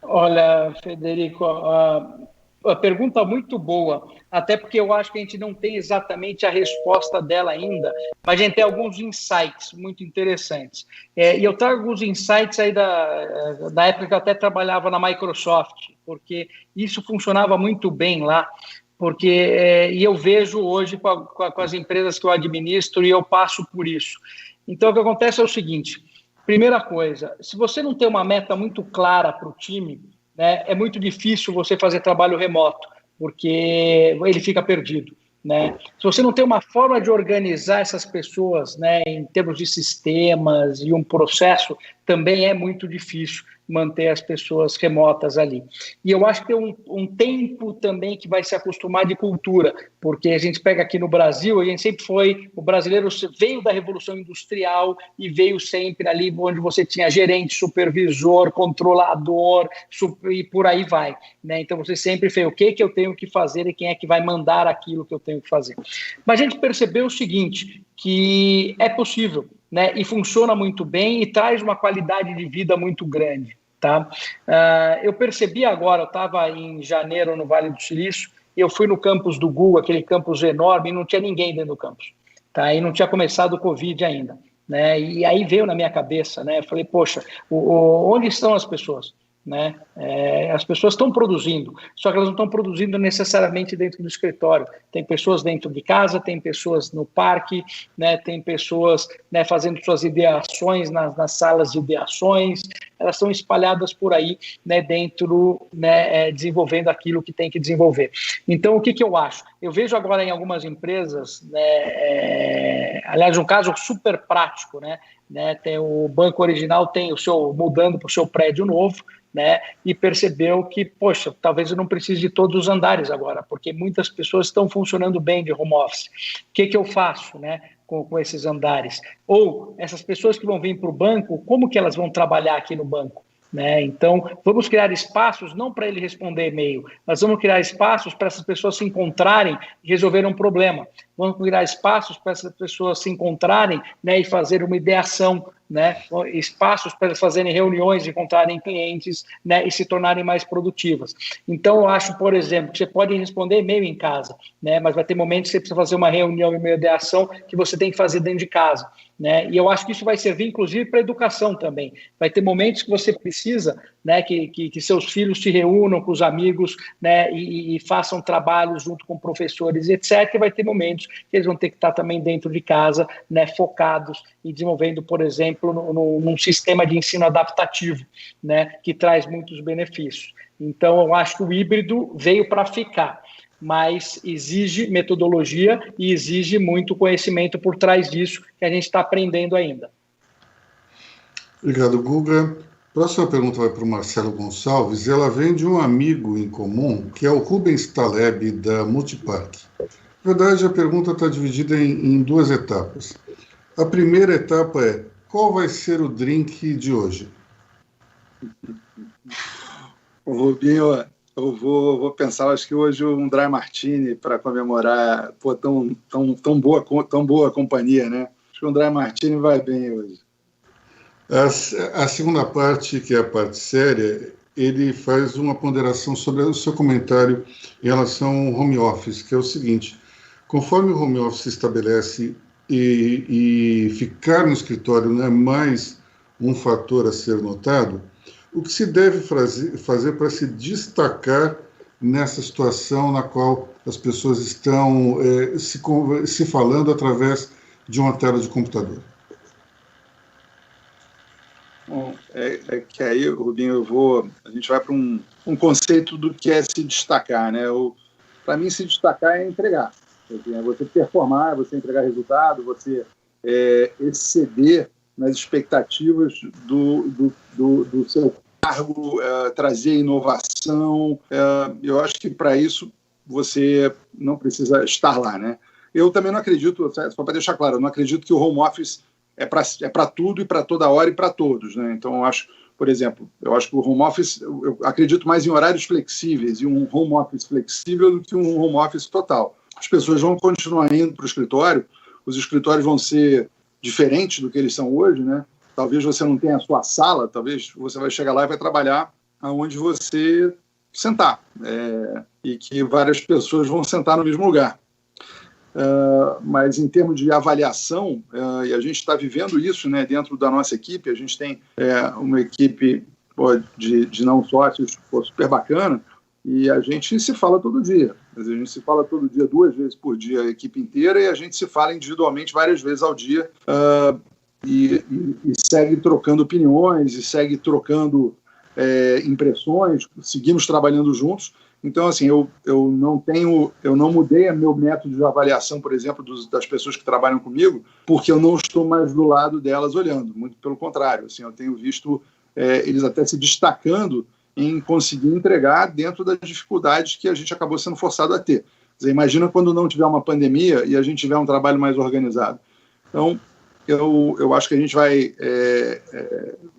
Olha, Federico, a pergunta muito boa, até porque eu acho que a gente não tem exatamente a resposta dela ainda, mas a gente tem alguns insights muito interessantes. E eu trago alguns insights aí da época que eu até trabalhava na Microsoft, porque isso funcionava muito bem lá, e eu vejo hoje com as empresas que eu administro e eu passo por isso. Então, o que acontece é o seguinte. Primeira coisa, se você não tem uma meta muito clara para o time, né, é muito difícil você fazer trabalho remoto, porque ele fica perdido, né? Se você não tem uma forma de organizar essas pessoas, né, em termos de sistemas e um processo, também é muito difícil manter as pessoas remotas ali. E eu acho que tem um tempo também que vai se acostumar de cultura, porque a gente pega aqui no Brasil, a gente sempre o brasileiro veio da Revolução Industrial e veio sempre ali onde você tinha gerente, supervisor, controlador, e por aí vai, né? Então você sempre fez o que eu tenho que fazer e quem é que vai mandar aquilo que eu tenho que fazer. Mas a gente percebeu o seguinte, que é possível, né? E funciona muito bem e traz uma qualidade de vida muito grande. Tá? Eu percebi agora, eu estava em janeiro no Vale do Silício, eu fui no campus do Google, aquele campus enorme, e não tinha ninguém dentro do campus, tá? E não tinha começado o Covid ainda, né? E aí veio na minha cabeça, né? Eu falei, poxa, onde estão as pessoas? Né? As pessoas estão produzindo, só que elas não estão produzindo necessariamente dentro do escritório. Tem pessoas dentro de casa, tem pessoas no parque, né? Tem pessoas, né, fazendo suas ideações nas salas de ideações, elas estão espalhadas por aí, né, dentro, né, desenvolvendo aquilo que tem que desenvolver. Então, o que eu acho? Eu vejo agora em algumas empresas, né, aliás, um caso super prático, né, tem o Banco Original tem o seu mudando para o seu prédio novo, né, e percebeu que, poxa, talvez eu não precise de todos os andares agora, porque muitas pessoas estão funcionando bem de home office. O que eu faço, né, com esses andares? Ou essas pessoas que vão vir para o banco, como que elas vão trabalhar aqui no banco? Né? Então, vamos criar espaços, não para ele responder e-mail, mas vamos criar espaços para essas pessoas se encontrarem e resolver um problema. Vamos criar espaços para essas pessoas se encontrarem, né, e fazer uma ideação, né, espaços para elas fazerem reuniões, encontrarem clientes, né, e se tornarem mais produtivas. Então, eu acho, por exemplo, que você pode responder e-mail em casa, né, mas vai ter momentos que você precisa fazer uma reunião e uma ideação que você tem que fazer dentro de casa. Né? E eu acho que isso vai servir, inclusive, para a educação também. Vai ter momentos que você precisa, né, que seus filhos se reúnam com os amigos, né, e façam trabalhos junto com professores, etc. E vai ter momentos que eles vão ter que estar também dentro de casa, né, focados e desenvolvendo, por exemplo, num sistema de ensino adaptativo, né, que traz muitos benefícios. Então, eu acho que o híbrido veio para ficar, mas exige metodologia e exige muito conhecimento por trás disso, que a gente está aprendendo ainda. Obrigado, Guga. Próxima pergunta vai para o Marcelo Gonçalves, e ela vem de um amigo em comum, que é o Rubens Taleb, da Multipark. Na verdade, a pergunta está dividida em duas etapas. A primeira etapa é: qual vai ser o drink de hoje? O Rubinho, eu vou pensar, acho que hoje um dry martini para comemorar, pô, tão boa companhia, né? Acho que um dry martini vai bem hoje. A segunda parte, que é a parte séria, ele faz uma ponderação sobre o seu comentário em relação ao home office, que é o seguinte: conforme o home office se estabelece e ficar no escritório não é mais um fator a ser notado, o que se deve fazer para se destacar nessa situação na qual as pessoas estão se falando através de uma tela de computador? Bom, que aí, Rubinho, a gente vai para um conceito do que é se destacar, né? Para mim, se destacar é entregar. É você performar, é você entregar resultado, você exceder nas expectativas do seu cargo, trazer inovação. Eu acho que para isso você não precisa estar lá, né? Eu também não acredito, só para deixar claro, eu não acredito que o home office é para tudo e para toda hora e para todos, né? Então, eu acho, por exemplo, eu acho que o home office, eu acredito mais em horários flexíveis e um home office flexível do que um home office total. As pessoas vão continuar indo para o escritório, os escritórios vão ser diferentes do que eles são hoje, né? Talvez você não tenha a sua sala, talvez você vai chegar lá e vai trabalhar onde você sentar, e que várias pessoas vão sentar no mesmo lugar. Mas em termos de avaliação, e a gente está vivendo isso, né, dentro da nossa equipe, a gente tem uma equipe de não sócios super bacana, e a gente se fala todo dia. A gente se fala todo dia, 2 vezes por dia, a equipe inteira, e a gente se fala individualmente várias vezes ao dia, e segue trocando opiniões, e segue trocando impressões, seguimos trabalhando juntos. Então, assim, eu não mudei meu método de avaliação, por exemplo, das pessoas que trabalham comigo, porque eu não estou mais do lado delas olhando, muito pelo contrário. Assim, eu tenho visto eles até se destacando em conseguir entregar dentro das dificuldades que a gente acabou sendo forçado a ter. Quer dizer, imagina quando não tiver uma pandemia e a gente tiver um trabalho mais organizado. Então, eu acho que a gente vai...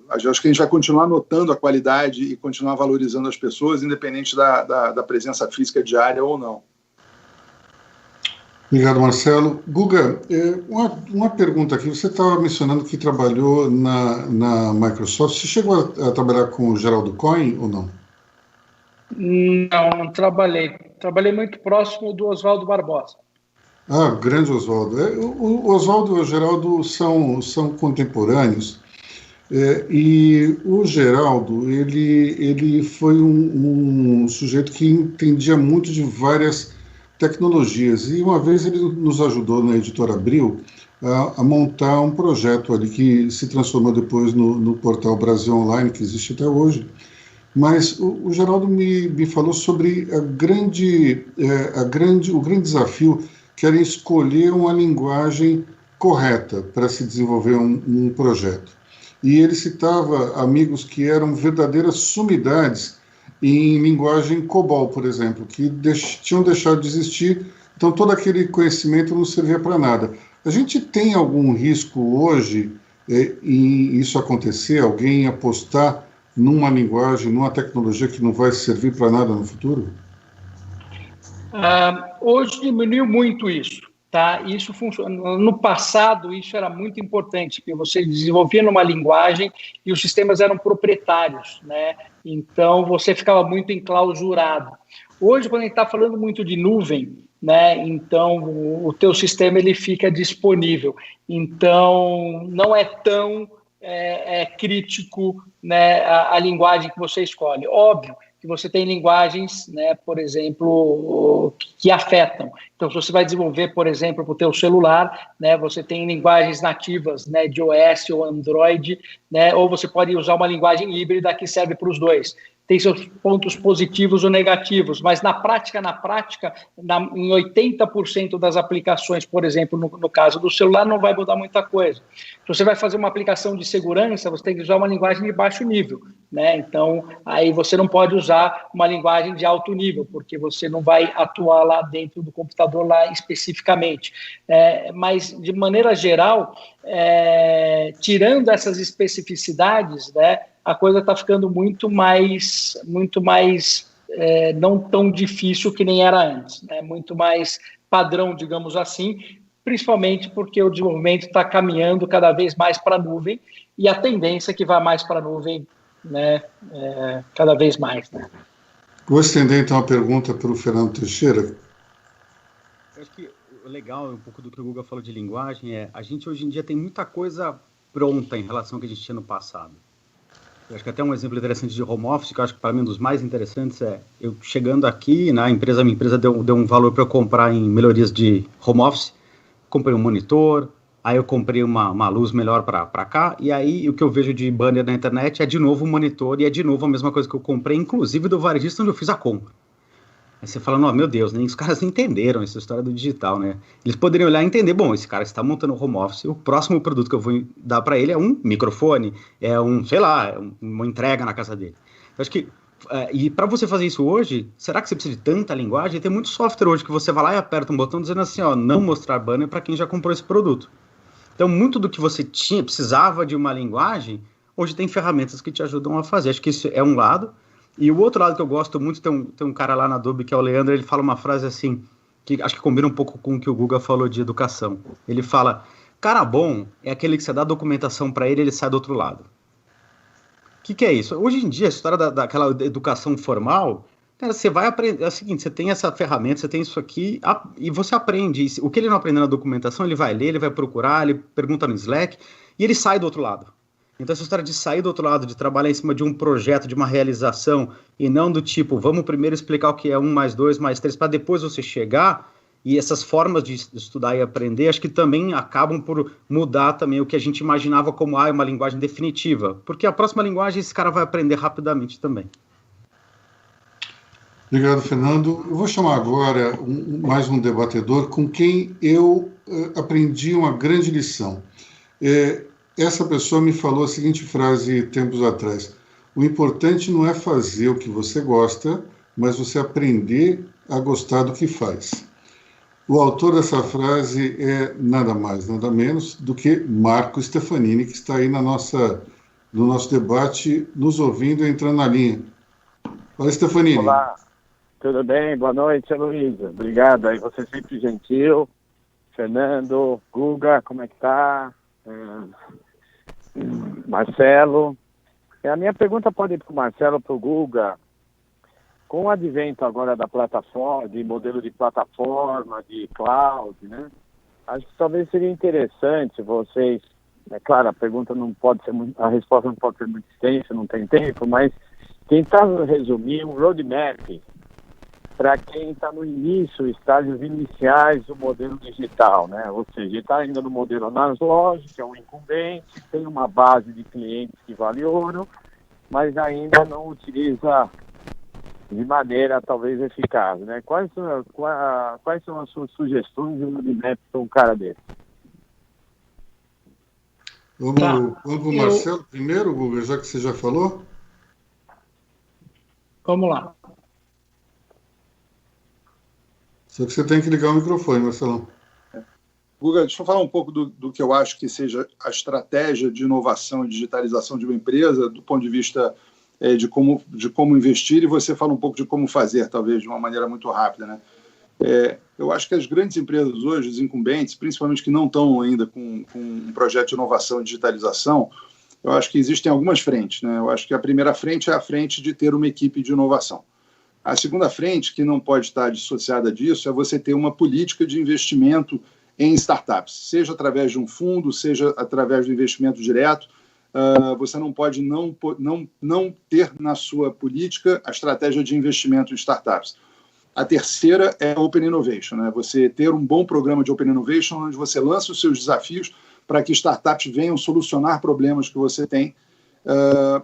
acho que a gente vai continuar notando a qualidade e continuar valorizando as pessoas, independente da presença física diária ou não. Obrigado, Marcelo. Guga, uma pergunta aqui. Você estava mencionando que trabalhou na Microsoft. Você chegou a trabalhar com o Geraldo Cohen ou não? Não trabalhei. Trabalhei muito próximo do Oswaldo Barbosa. Ah, grande Oswaldo. O Oswaldo e o Geraldo são contemporâneos. E o Geraldo, ele foi um sujeito que entendia muito de várias tecnologias, e uma vez ele nos ajudou na Editora Abril a montar um projeto ali que se transformou depois no portal Brasil Online, que existe até hoje. Mas o Geraldo me falou sobre o grande desafio que era escolher uma linguagem correta para se desenvolver um projeto. E ele citava amigos que eram verdadeiras sumidades em linguagem COBOL, por exemplo, que tinham deixado de existir, então todo aquele conhecimento não servia para nada. A gente tem algum risco hoje em isso acontecer, alguém apostar numa linguagem, numa tecnologia que não vai servir para nada no futuro? Hoje diminuiu muito isso. Tá? Isso funciona. No passado, isso era muito importante, porque você desenvolvia numa linguagem e os sistemas eram proprietários, né? Então, você ficava muito enclausurado. Hoje, quando a gente está falando muito de nuvem, né? Então, o teu sistema ele fica disponível. Então, não é tão crítico, né, a linguagem que você escolhe. Óbvio que você tem linguagens, né, por exemplo, que afetam. Então, se você vai desenvolver, por exemplo, para o teu celular, né, você tem linguagens nativas, né, de iOS ou Android, né, ou você pode usar uma linguagem híbrida que serve para os dois. Tem seus pontos positivos ou negativos, mas na prática, em 80% das aplicações, por exemplo, no caso do celular, não vai mudar muita coisa. Se você vai fazer uma aplicação de segurança, você tem que usar uma linguagem de baixo nível, né? Então, aí você não pode usar uma linguagem de alto nível, porque você não vai atuar lá dentro do computador lá especificamente. Mas, de maneira geral, tirando essas especificidades, né, a coisa está ficando muito mais não tão difícil que nem era antes, né? Muito mais padrão, digamos assim, principalmente porque o desenvolvimento está caminhando cada vez mais para a nuvem e a tendência é que vá mais para a nuvem, né? Cada vez mais. Né? Vou estender então a pergunta para o Fernando Teixeira. Eu acho que o legal, um pouco do que o Guga falou de linguagem, a gente hoje em dia tem muita coisa pronta em relação ao que a gente tinha no passado. Eu acho que até um exemplo interessante de home office, que eu acho que para mim um dos mais interessantes eu chegando aqui, na empresa, minha empresa deu um valor para eu comprar em melhorias de home office, comprei um monitor, aí eu comprei uma luz melhor para cá, e aí o que eu vejo de banner na internet é de novo um monitor, e é de novo a mesma coisa que eu comprei, inclusive do varejista onde eu fiz a compra. Aí você fala, não, meu Deus, nem os caras entenderam essa história do digital, né? Eles poderiam olhar e entender, bom, esse cara está montando um home office, o próximo produto que eu vou dar para ele é um microfone, uma entrega na casa dele. Eu acho que, e para você fazer isso hoje, será que você precisa de tanta linguagem? Tem muito software hoje que você vai lá e aperta um botão dizendo assim, ó, não mostrar banner para quem já comprou esse produto. Então, muito do que você precisava de uma linguagem, hoje tem ferramentas que te ajudam a fazer. Acho que isso é um lado. E o outro lado que eu gosto muito, tem um cara lá na Adobe, que é o Leandro, ele fala uma frase assim, que acho que combina um pouco com o que o Guga falou de educação. Ele fala, cara bom é aquele que você dá documentação para ele sai do outro lado. O que é isso? Hoje em dia, a história daquela educação formal, cara, você vai aprender, é o seguinte, você tem essa ferramenta, você tem isso aqui, e você aprende. O que ele não aprendeu na documentação, ele vai ler, ele vai procurar, ele pergunta no Slack, e ele sai do outro lado. Então, essa história de sair do outro lado, de trabalhar em cima de um projeto, de uma realização, e não do tipo, vamos primeiro explicar o que é 1 mais 2 mais 3, para depois você chegar, e essas formas de estudar e aprender, acho que também acabam por mudar também o que a gente imaginava como uma linguagem definitiva, porque a próxima linguagem esse cara vai aprender rapidamente também. Obrigado, Fernando. Eu vou chamar agora mais um debatedor com quem eu aprendi uma grande lição. Essa pessoa me falou a seguinte frase tempos atrás: o importante não é fazer o que você gosta, mas você aprender a gostar do que faz. O autor dessa frase é nada mais, nada menos do que Marco Stefanini, que está aí no nosso debate, nos ouvindo e entrando na linha. Olá, Stefanini. Olá, tudo bem? Boa noite, Luísa. Obrigado, aí você sempre gentil. Fernando, Guga, como é que tá? Marcelo. A minha pergunta pode ir para o Marcelo, para o Guga. Com o advento agora da plataforma, de modelo de plataforma, de cloud, né? Acho que talvez seria interessante vocês, é claro, a pergunta não pode ser a resposta não pode ser muito extensa, não tem tempo, mas tentar resumir um roadmap para quem está no início, estágios iniciais do modelo digital, né? Ou seja, está ainda no modelo analógico, é um incumbente, tem uma base de clientes que vale ouro, mas ainda não utiliza de maneira talvez eficaz, né? Quais são as suas sugestões de roadmap para um cara desse? Vamos para o Marcelo primeiro, Guga, já que você já falou? Vamos lá. Só que você tem que ligar o microfone, Marcelão. Guga, deixa eu falar um pouco do que eu acho que seja a estratégia de inovação e digitalização de uma empresa, do ponto de vista de como investir, e você fala um pouco de como fazer, talvez de uma maneira muito rápida, né? Eu acho que as grandes empresas hoje, os incumbentes, principalmente que não estão ainda com um projeto de inovação e digitalização, eu acho que existem algumas frentes, né? Eu acho que a primeira frente é a frente de ter uma equipe de inovação. A segunda frente, que não pode estar dissociada disso, é você ter uma política de investimento em startups, seja através de um fundo, seja através do investimento direto. Você não pode não ter na sua política a estratégia de investimento em startups. A terceira é Open Innovation, né? Você ter um bom programa de Open Innovation, onde você lança os seus desafios para que startups venham solucionar problemas que você tem.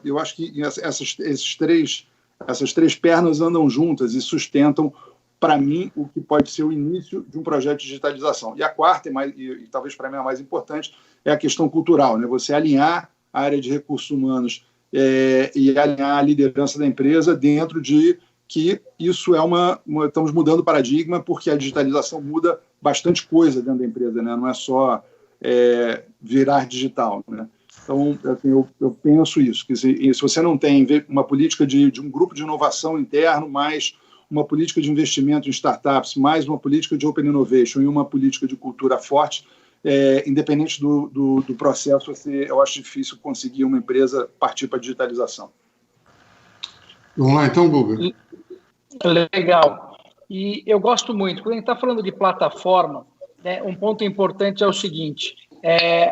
Eu acho que essas três pernas andam juntas e sustentam, para mim, o que pode ser o início de um projeto de digitalização. E a quarta, e talvez para mim a mais importante, é a questão cultural, né? Você alinhar a área de recursos humanos e alinhar a liderança da empresa dentro de que isso estamos mudando o paradigma, porque a digitalização muda bastante coisa dentro da empresa, né? Não é só virar digital, né? Então, assim, eu penso isso, que se você não tem uma política de um grupo de inovação interno, mais uma política de investimento em startups, mais uma política de Open Innovation e uma política de cultura forte, independente do processo, eu acho difícil conseguir uma empresa partir para a digitalização. Vamos lá, então, Guga. Legal. E eu gosto muito, quando a gente está falando de plataforma, né, um ponto importante é o seguinte: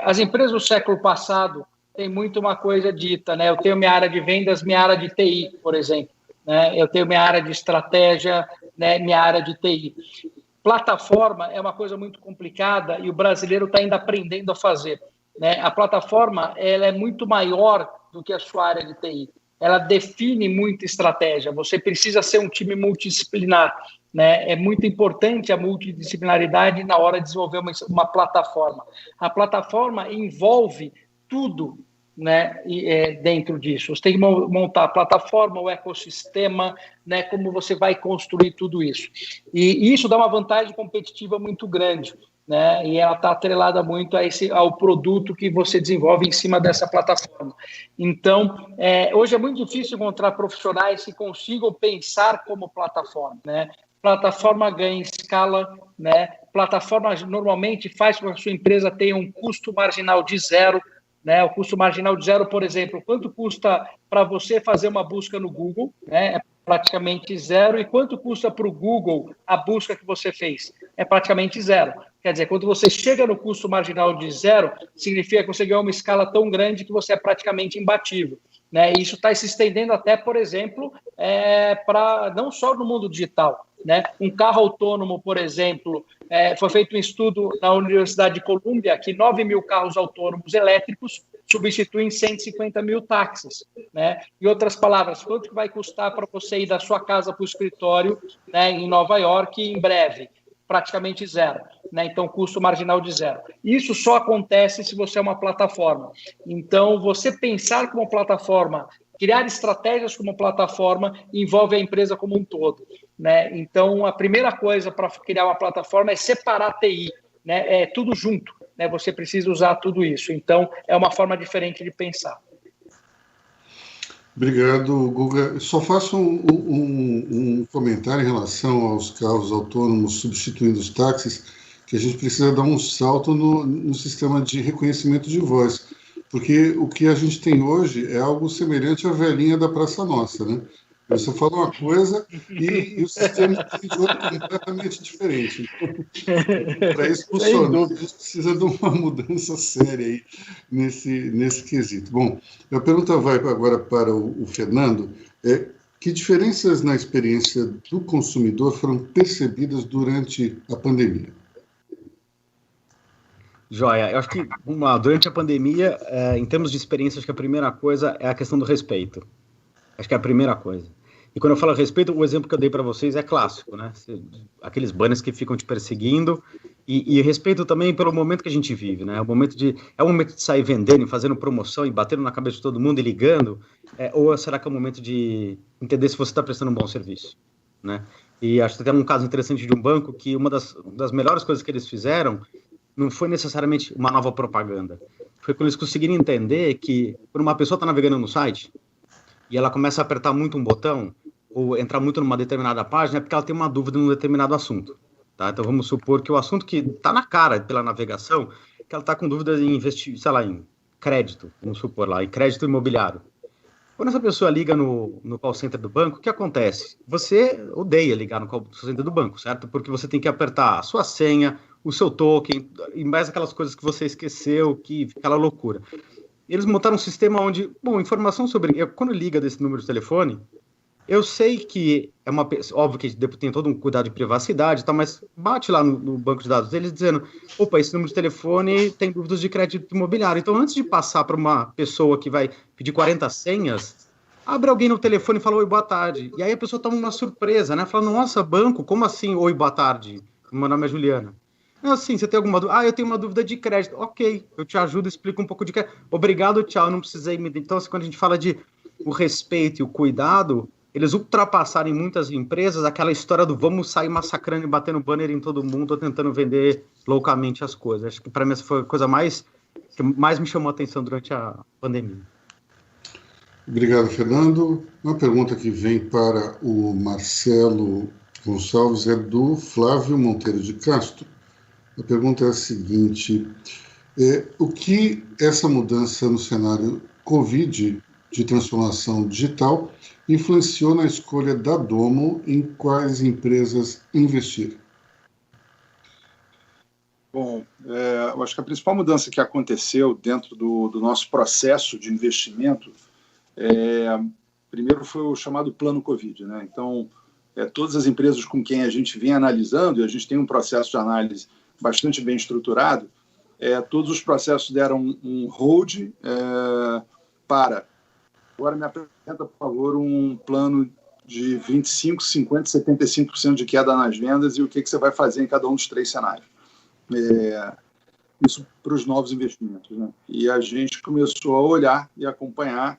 as empresas do século passado têm muito uma coisa dita, né? Eu tenho minha área de vendas, minha área de TI, por exemplo, né? Eu tenho minha área de estratégia, né? Minha área de TI. Plataforma é uma coisa muito complicada e o brasileiro está ainda aprendendo a fazer, né? A plataforma ela é muito maior do que a sua área de TI. Ela define muita estratégia. Você precisa ser um time multidisciplinar, né? É muito importante a multidisciplinaridade na hora de desenvolver uma plataforma. A plataforma envolve tudo, né? Dentro disso. Você tem que montar a plataforma, o ecossistema, né? Como você vai construir tudo isso. E isso dá uma vantagem competitiva muito grande, né? E ela está atrelada muito ao produto que você desenvolve em cima dessa plataforma. Então, hoje é muito difícil encontrar profissionais que consigam pensar como plataforma, né? Plataforma ganha escala, né? Plataforma normalmente faz com que a sua empresa tenha um custo marginal de zero, né? O custo marginal de zero, por exemplo, quanto custa para você fazer uma busca no Google, né? É praticamente zero. E quanto custa para o Google a busca que você fez? É praticamente zero. Quer dizer, quando você chega no custo marginal de zero, significa que você ganhou uma escala tão grande que você é praticamente imbatível, né? E isso está se estendendo até, por exemplo, para não só no mundo digital, né? Um carro autônomo, por exemplo, foi feito um estudo na Universidade de Colômbia que 9 mil carros autônomos elétricos substituem 150 mil táxis, né? Em outras palavras, quanto que vai custar para você ir da sua casa para o escritório, né, em Nova York em breve? Praticamente zero, né? Então, custo marginal de zero. Isso só acontece se você é uma plataforma. Então, você pensar como plataforma, criar estratégias como plataforma, envolve a empresa como um todo, né? Então, a primeira coisa para criar uma plataforma é separar a TI, né? É tudo junto, né? Você precisa usar tudo isso. Então, é uma forma diferente de pensar. Obrigado, Guga. Só faço um comentário em relação aos carros autônomos substituindo os táxis, que a gente precisa dar um salto no sistema de reconhecimento de voz, porque o que a gente tem hoje é algo semelhante à velhinha da Praça Nossa, né? Você fala uma coisa e o sistema entende outra completamente diferente. Para isso funcionar, a gente precisa de uma mudança séria aí nesse quesito. Bom, a pergunta vai agora para o Fernando. Que diferenças na experiência do consumidor foram percebidas durante a pandemia? Joia, eu acho que durante a pandemia, em termos de experiência, acho que a primeira coisa é a questão do respeito. Acho que é a primeira coisa. E quando eu falo respeito, o exemplo que eu dei para vocês é clássico, né? Aqueles banners que ficam te perseguindo e respeito também pelo momento que a gente vive, né? É o momento de sair vendendo e fazendo promoção e batendo na cabeça de todo mundo e ligando, ou será que é o momento de entender se você está prestando um bom serviço, né? E acho que tem um caso interessante de um banco que uma das melhores coisas que eles fizeram não foi necessariamente uma nova propaganda. Foi quando eles conseguiram entender que quando uma pessoa está navegando no site e ela começa a apertar muito um botão ou entrar muito numa determinada página, é porque ela tem uma dúvida num determinado assunto. Tá? Então vamos supor que o assunto que está na cara pela navegação, que ela está com dúvidas em investir, sei lá, em crédito, vamos supor lá, em crédito imobiliário. Quando essa pessoa liga no call center do banco, o que acontece? Você odeia ligar no call center do banco, certo? Porque você tem que apertar a sua senha, o seu token, e mais aquelas coisas que você esqueceu, aquela loucura. Eles montaram um sistema onde, informação sobre... Quando liga desse número de telefone, eu sei que é óbvio que tem todo um cuidado de privacidade, tá, mas bate lá no banco de dados deles dizendo, opa, esse número de telefone tem dúvidas de crédito imobiliário. Então, antes de passar para uma pessoa que vai pedir 40 senhas, abre alguém no telefone e fala, oi, boa tarde. E aí a pessoa toma uma surpresa, né? Fala, nossa, banco, como assim, oi, boa tarde? Meu nome é Juliana. Assim, você tem alguma dúvida? Eu tenho uma dúvida de crédito. Ok, eu te ajudo, explico um pouco de crédito. Obrigado, tchau, não precisei me... Então, assim, quando a gente fala de o respeito e o cuidado, eles ultrapassaram em muitas empresas aquela história do vamos sair massacrando e batendo banner em todo mundo ou tentando vender loucamente as coisas. Acho que para mim essa foi a coisa que mais me chamou a atenção durante a pandemia. Obrigado, Fernando. Uma pergunta que vem para o Marcelo Gonçalves é do Flávio Monteiro de Castro. A pergunta é a seguinte: o que essa mudança no cenário Covid de transformação digital influenciou na escolha da Domo em quais empresas investir? Bom, eu acho que a principal mudança que aconteceu dentro do nosso processo de investimento, primeiro foi o chamado plano Covid, né? Então, todas as empresas com quem a gente vem analisando, e a gente tem um processo de análise bastante bem estruturado, todos os processos deram um hold para... Agora me apresenta, por favor, um plano de 25%, 50%, 75% de queda nas vendas e o que você vai fazer em cada um dos 3 cenários. Isso para os novos investimentos, né? E a gente começou a olhar e acompanhar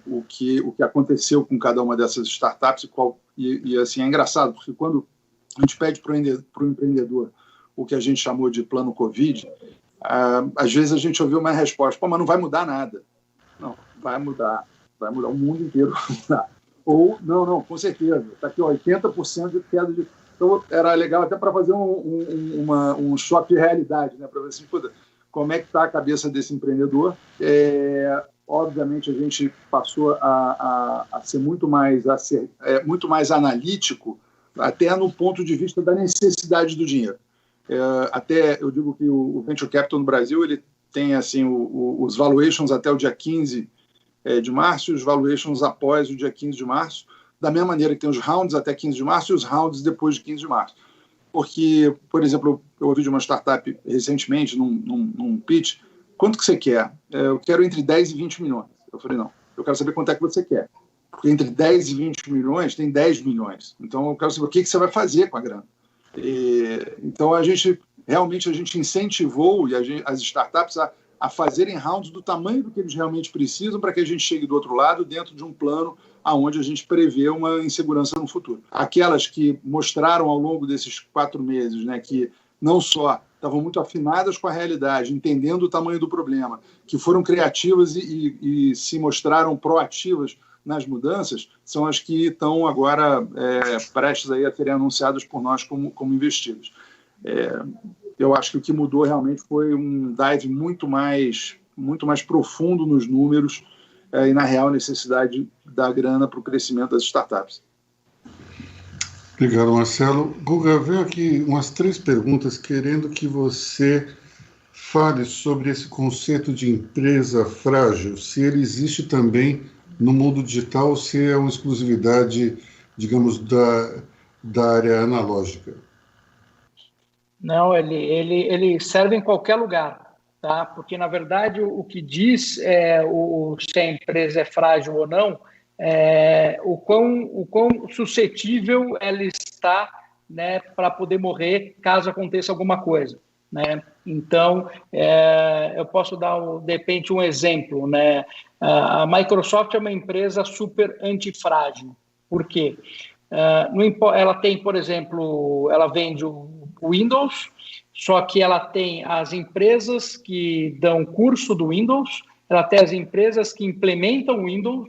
o que aconteceu com cada uma dessas startups e assim, é engraçado, porque quando a gente pede para o empreendedor o que a gente chamou de plano Covid, às vezes a gente ouviu uma resposta, mas não vai mudar nada. Não, vai mudar o mundo inteiro vai mudar. Ou, não, com certeza, está aqui 80% de queda de... Então, era legal até para fazer um choque de realidade, né? Para ver assim, como é que está a cabeça desse empreendedor. Obviamente, a gente passou a ser muito mais analítico, até no ponto de vista da necessidade do dinheiro. Até eu digo que o Venture Capital no Brasil ele tem assim, os valuations até o dia 15 de março e os valuations após o dia 15 de março, da mesma maneira que tem os rounds até 15 de março e os rounds depois de 15 de março. Porque, por exemplo, eu ouvi de uma startup recentemente, num pitch, quanto que você quer? Eu quero entre 10 e 20 milhões. Eu falei, não, eu quero saber quanto é que você quer. Porque entre 10 e 20 milhões tem 10 milhões. Então, eu quero saber o que você vai fazer com a grana. Então, a gente incentivou as startups a fazerem rounds do tamanho do que eles realmente precisam para que a gente chegue do outro lado dentro de um plano onde a gente prevê uma insegurança no futuro. Aquelas que mostraram ao longo desses 4 meses, né, que não só estavam muito afinadas com a realidade, entendendo o tamanho do problema, que foram criativas e se mostraram proativas nas mudanças, são as que estão agora prestes a serem anunciadas por nós como investidas. Eu acho que o que mudou realmente foi um dive muito mais profundo nos números e na real necessidade da grana para o crescimento das startups. Obrigado, Marcelo. Guga, veio aqui umas 3 perguntas querendo que você fale sobre esse conceito de empresa frágil, se ele existe também no mundo digital ou se é uma exclusividade, digamos, da área analógica? Não, ele serve em qualquer lugar, tá? Porque, na verdade, o que diz se a empresa é frágil ou não é o quão suscetível ela está, né, para poder morrer caso aconteça alguma coisa, né? Então, eu posso dar, de repente, um exemplo, né? A Microsoft é uma empresa super antifrágil. Por quê? Ela tem, por exemplo, ela vende o Windows, só que ela tem as empresas que dão curso do Windows, ela tem as empresas que implementam o Windows,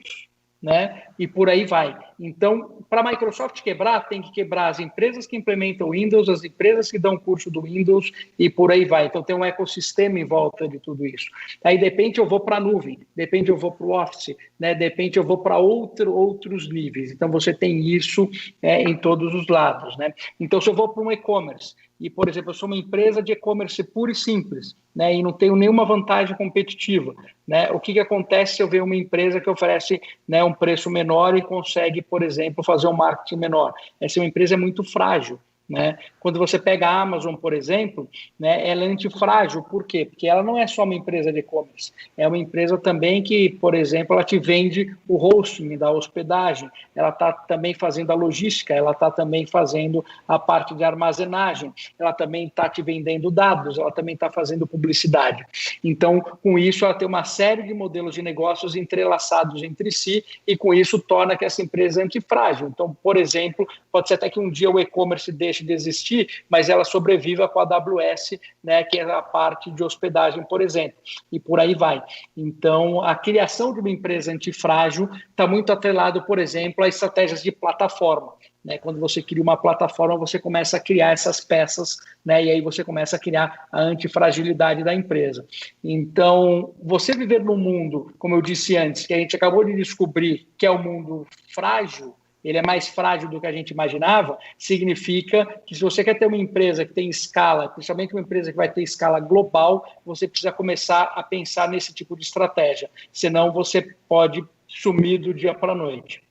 né? E por aí vai. Então, para a Microsoft quebrar, tem que quebrar as empresas que implementam o Windows, as empresas que dão curso do Windows e por aí vai. Então, tem um ecossistema em volta de tudo isso. Aí, de repente, eu vou para a nuvem, de repente, eu vou para o Office, né? De repente, eu vou para outros níveis. Então, você tem isso em todos os lados, né? Então, se eu vou para um e-commerce e, por exemplo, eu sou uma empresa de e-commerce pura e simples, né? E não tenho nenhuma vantagem competitiva, né? O que acontece se eu ver uma empresa que oferece, né, um preço menor e consegue, por exemplo, fazer um marketing menor? Essa empresa é muito frágil, né? Quando você pega a Amazon, por exemplo, né, ela é antifrágil. Por quê? Porque ela não é só uma empresa de e-commerce, é uma empresa também que, por exemplo, ela te vende o hosting da hospedagem, ela está também fazendo a logística, ela está também fazendo a parte de armazenagem, ela também está te vendendo dados, ela também está fazendo publicidade. Então, com isso, ela tem uma série de modelos de negócios entrelaçados entre si e, com isso, torna que essa empresa é antifrágil. Então, por exemplo, pode ser até que um dia o e-commerce deixe de existir, mas ela sobreviva com a AWS, né, que é a parte de hospedagem, por exemplo, e por aí vai. Então, a criação de uma empresa antifrágil está muito atrelado, por exemplo, a estratégias de plataforma, né? Quando você cria uma plataforma, você começa a criar essas peças, né? E aí você começa a criar a antifragilidade da empresa. Então, você viver num mundo, como eu disse antes, que a gente acabou de descobrir que é um mundo frágil, ele é mais frágil do que a gente imaginava, significa que se você quer ter uma empresa que tem escala, principalmente uma empresa que vai ter escala global, você precisa começar a pensar nesse tipo de estratégia. Senão você pode sumir do dia para a noite.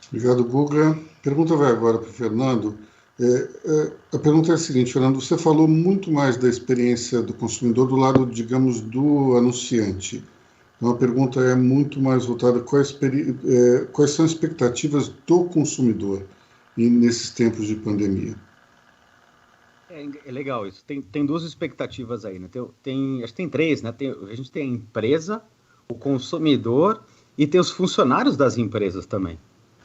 Obrigado, Guga. A pergunta vai agora para o Fernando. A pergunta é a seguinte, Fernando, você falou muito mais da experiência do consumidor do lado, digamos, do anunciante. Então, a pergunta é muito mais voltada quais são as expectativas do consumidor nesses tempos de pandemia. É legal isso. Tem duas expectativas aí, né? Acho que tem três, né? A gente tem a empresa, o consumidor e tem os funcionários das empresas também,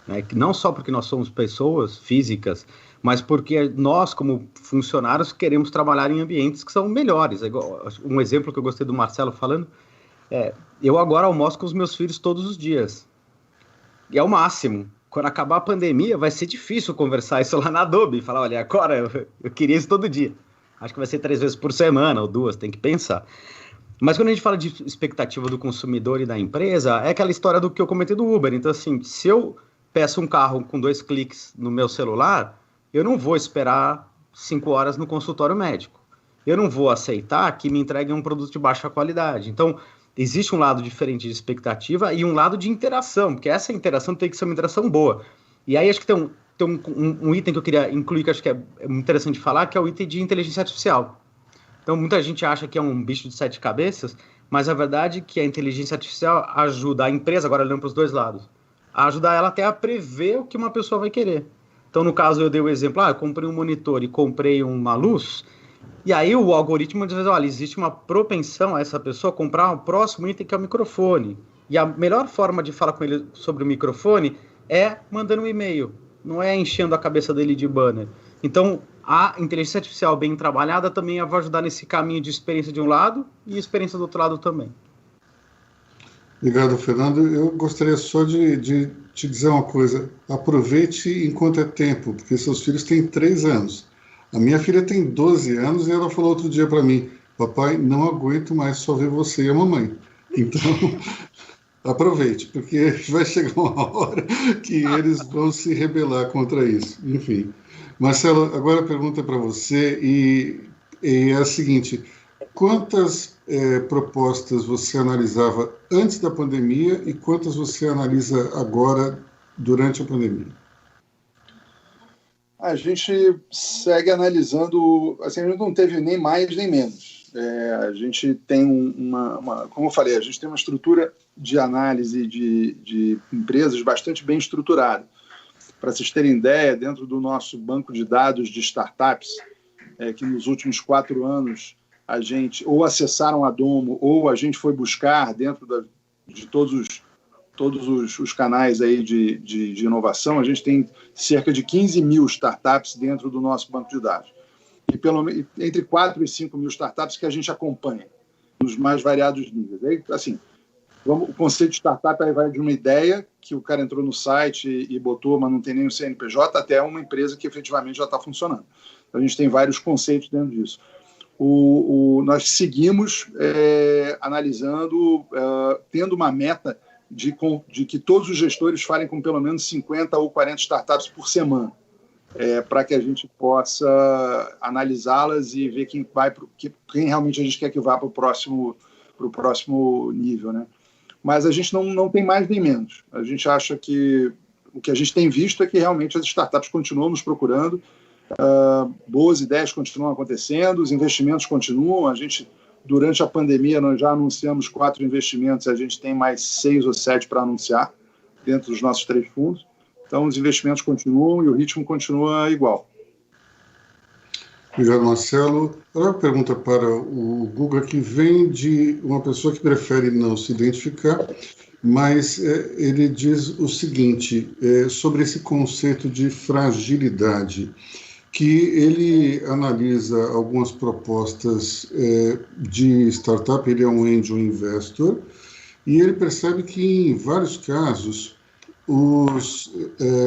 né? Não só porque nós somos pessoas físicas, mas porque nós, como funcionários, queremos trabalhar em ambientes que são melhores. Um exemplo que eu gostei do Marcelo falando, eu agora almoço com os meus filhos todos os dias. E é o máximo. Quando acabar a pandemia, vai ser difícil conversar isso lá na Adobe. Falar, olha, agora eu queria isso todo dia. Acho que vai ser 3 vezes por semana ou 2, tem que pensar. Mas quando a gente fala de expectativa do consumidor e da empresa, é aquela história do que eu comentei do Uber. Então, assim, se eu peço um carro com 2 cliques no meu celular, eu não vou esperar 5 horas no consultório médico. Eu não vou aceitar que me entreguem um produto de baixa qualidade. Então, existe um lado diferente de expectativa e um lado de interação, porque essa interação tem que ser uma interação boa. E aí acho que tem um item que eu queria incluir, que acho que é interessante falar, que é o item de inteligência artificial. Então, muita gente acha que é um bicho de 7 cabeças, mas a verdade é que a inteligência artificial ajuda a empresa, agora olhando para os dois lados, a ajudar ela até a prever o que uma pessoa vai querer. Então, no caso, eu dei o exemplo, eu comprei um monitor e comprei uma luz. E aí o algoritmo diz, olha, existe uma propensão a essa pessoa comprar o próximo item que é o microfone. E a melhor forma de falar com ele sobre o microfone é mandando um e-mail, não é enchendo a cabeça dele de banner. Então, a inteligência artificial bem trabalhada também vai ajudar nesse caminho de experiência de um lado e experiência do outro lado também. Obrigado, Fernando. Eu gostaria só de te dizer uma coisa. Aproveite enquanto é tempo, porque seus filhos têm 3 anos. A minha filha tem 12 anos e ela falou outro dia para mim, papai, não aguento mais só ver você e a mamãe. Então, aproveite, porque vai chegar uma hora que eles vão se rebelar contra isso. Enfim. Marcelo, agora a pergunta para você e é a seguinte, quantas propostas você analisava antes da pandemia e quantas você analisa agora, durante a pandemia? A gente segue analisando, assim, a gente não teve nem mais nem menos. A gente tem como eu falei, a gente tem uma estrutura de análise de empresas bastante bem estruturada. Para vocês terem ideia, dentro do nosso banco de dados de startups, que nos últimos 4 anos a gente ou acessaram a Domo ou a gente foi buscar dentro de todos os canais aí de inovação, a gente tem cerca de 15 mil startups dentro do nosso banco de dados. E entre 4 e 5 mil startups que a gente acompanha, nos mais variados níveis. Aí, assim, o conceito de startup aí vai de uma ideia que o cara entrou no site e botou, mas não tem nem o CNPJ, até uma empresa que efetivamente já está funcionando. Então, a gente tem vários conceitos dentro disso. Nós seguimos analisando, tendo uma meta de que todos os gestores falem com pelo menos 50 ou 40 startups por semana, para que a gente possa analisá-las e ver quem realmente a gente quer que vá para o próximo nível, né? Mas a gente não tem mais nem menos. A gente acha que o que a gente tem visto é que realmente as startups continuam nos procurando, boas ideias continuam acontecendo, os investimentos continuam. Durante a pandemia, nós já anunciamos 4 investimentos, a gente tem mais 6 ou 7 para anunciar dentro dos nossos 3 fundos. Então, os investimentos continuam e o ritmo continua igual. Obrigado, Marcelo. Agora uma pergunta para o Guga, que vem de uma pessoa que prefere não se identificar, mas ele diz o seguinte, sobre esse conceito de fragilidade, que ele analisa algumas propostas de startup, ele é um angel investor, e ele percebe que, em vários casos,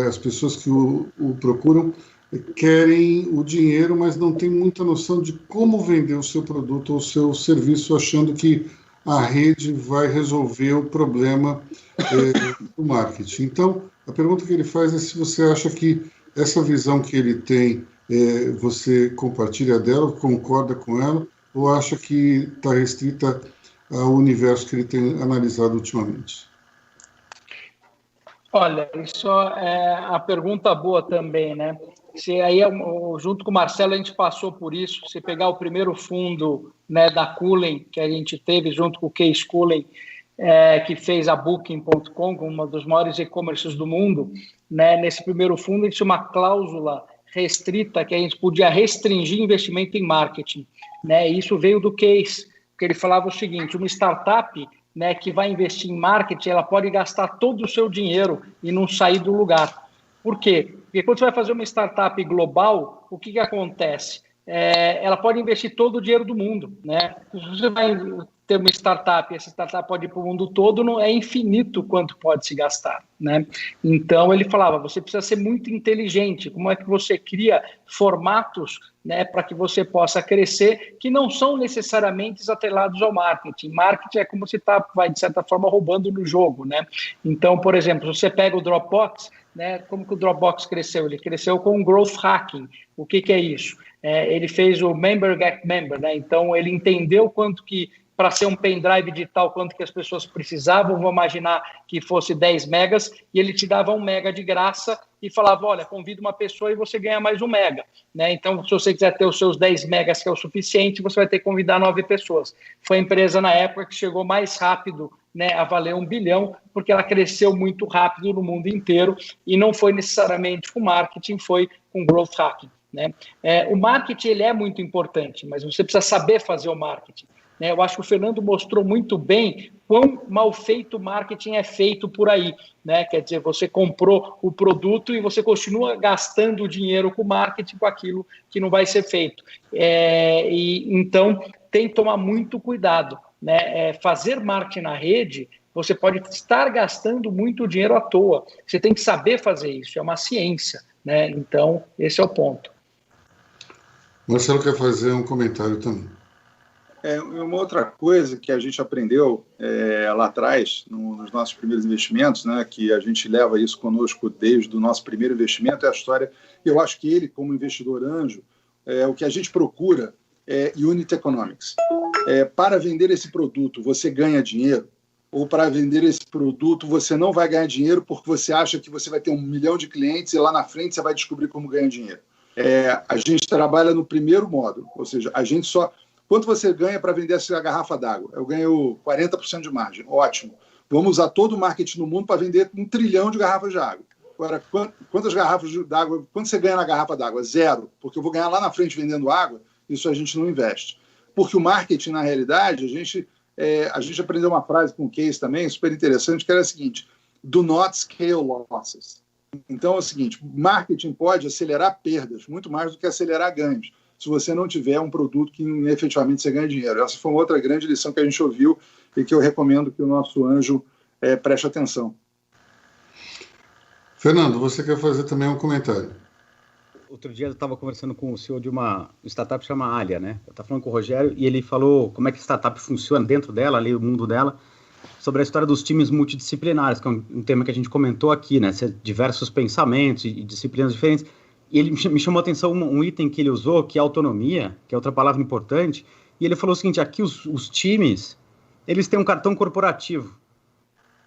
as pessoas que o procuram querem o dinheiro, mas não têm muita noção de como vender o seu produto ou o seu serviço, achando que a rede vai resolver o problema do marketing. Então, a pergunta que ele faz é se você acha que essa visão que ele tem, você compartilha dela, concorda com ela, ou acha que está restrita ao universo que ele tem analisado ultimamente? Olha, isso é a pergunta boa também, né? Se aí, junto com o Marcelo, a gente passou por isso. Se pegar o primeiro fundo, né, da Cullen, que a gente teve junto com o Case Cullen, que fez a Booking.com, uma dos maiores e-commerces do mundo, né? Nesse primeiro fundo, a gente tinha uma cláusula restrita que a gente podia restringir investimento em marketing, né? E isso veio do Case, porque ele falava o seguinte: uma startup, né, que vai investir em marketing, ela pode gastar todo o seu dinheiro e não sair do lugar. Por quê? Porque quando você vai fazer uma startup global, o que acontece? Ela pode investir todo o dinheiro do mundo, né? Se você vai ter uma startup, essa startup pode ir para o mundo todo, não é infinito quanto pode se gastar, né? Então, ele falava, você precisa ser muito inteligente. Como é que você cria formatos, né, para que você possa crescer, que não são necessariamente atrelados ao marketing. Marketing é como se vai, de certa forma, roubando no jogo, né? Então, por exemplo, você pega o Dropbox, né, como que o Dropbox cresceu? Ele cresceu com growth hacking. O que é isso? Ele fez o member get member, né? Então, ele entendeu quanto que, para ser um pendrive digital, quanto que as pessoas precisavam, vamos imaginar que fosse 10 megas, e ele te dava 1 mega de graça e falava, olha, convida uma pessoa e você ganha mais 1 mega, né? Então, se você quiser ter os seus 10 megas, que é o suficiente, você vai ter que convidar 9 pessoas. Foi a empresa, na época, que chegou mais rápido, né, a valer 1 bilhão, porque ela cresceu muito rápido no mundo inteiro, e não foi necessariamente com marketing, foi com growth hacking, né? O marketing, ele é muito importante, mas você precisa saber fazer o marketing. Eu acho que o Fernando mostrou muito bem quão mal feito o marketing é feito por aí, né? Quer dizer, você comprou o produto e você continua gastando o dinheiro com marketing, com aquilo que não vai ser feito. Então, tem que tomar muito cuidado, né? Fazer marketing na rede, você pode estar gastando muito dinheiro à toa. Você tem que saber fazer isso, é uma ciência, né? Então, esse é o ponto. Marcelo quer fazer um comentário também. Uma outra coisa que a gente aprendeu lá atrás, nos nossos primeiros investimentos, né, que a gente leva isso conosco desde o nosso primeiro investimento, é a história. Eu acho que ele, como investidor anjo, o que a gente procura é unit economics. para vender esse produto você ganha dinheiro, ou para vender esse produto você não vai ganhar dinheiro porque você acha que você vai ter 1 milhão de clientes e lá na frente você vai descobrir como ganhar dinheiro. A gente trabalha no primeiro módulo, ou seja, a gente só... Quanto você ganha para vender essa garrafa d'água? Eu ganho 40% de margem, ótimo. Vamos usar todo o marketing no mundo para vender 1 trilhão de garrafas de água. Agora, quantas garrafas d'água, quanto você ganha na garrafa d'água? 0, porque eu vou ganhar lá na frente vendendo água, isso a gente não investe. Porque o marketing, na realidade, a gente aprendeu uma frase com o case também, super interessante, que era a seguinte: do not scale losses. Então é o seguinte, marketing pode acelerar perdas, muito mais do que acelerar ganhos, se você não tiver um produto que efetivamente você ganha dinheiro. Essa foi uma outra grande lição que a gente ouviu e que eu recomendo que o nosso anjo preste atenção. Fernando, você quer fazer também um comentário? Outro dia eu estava conversando com o CEO de uma startup chamada Alia, né? Eu estava falando com o Rogério e ele falou como é que a startup funciona dentro dela, ali o mundo dela, sobre a história dos times multidisciplinares, que é um tema que a gente comentou aqui, né? Diversos pensamentos e disciplinas diferentes. E ele me chamou a atenção um item que ele usou, que é autonomia, que é outra palavra importante, e ele falou o seguinte: aqui os times, eles têm um cartão corporativo.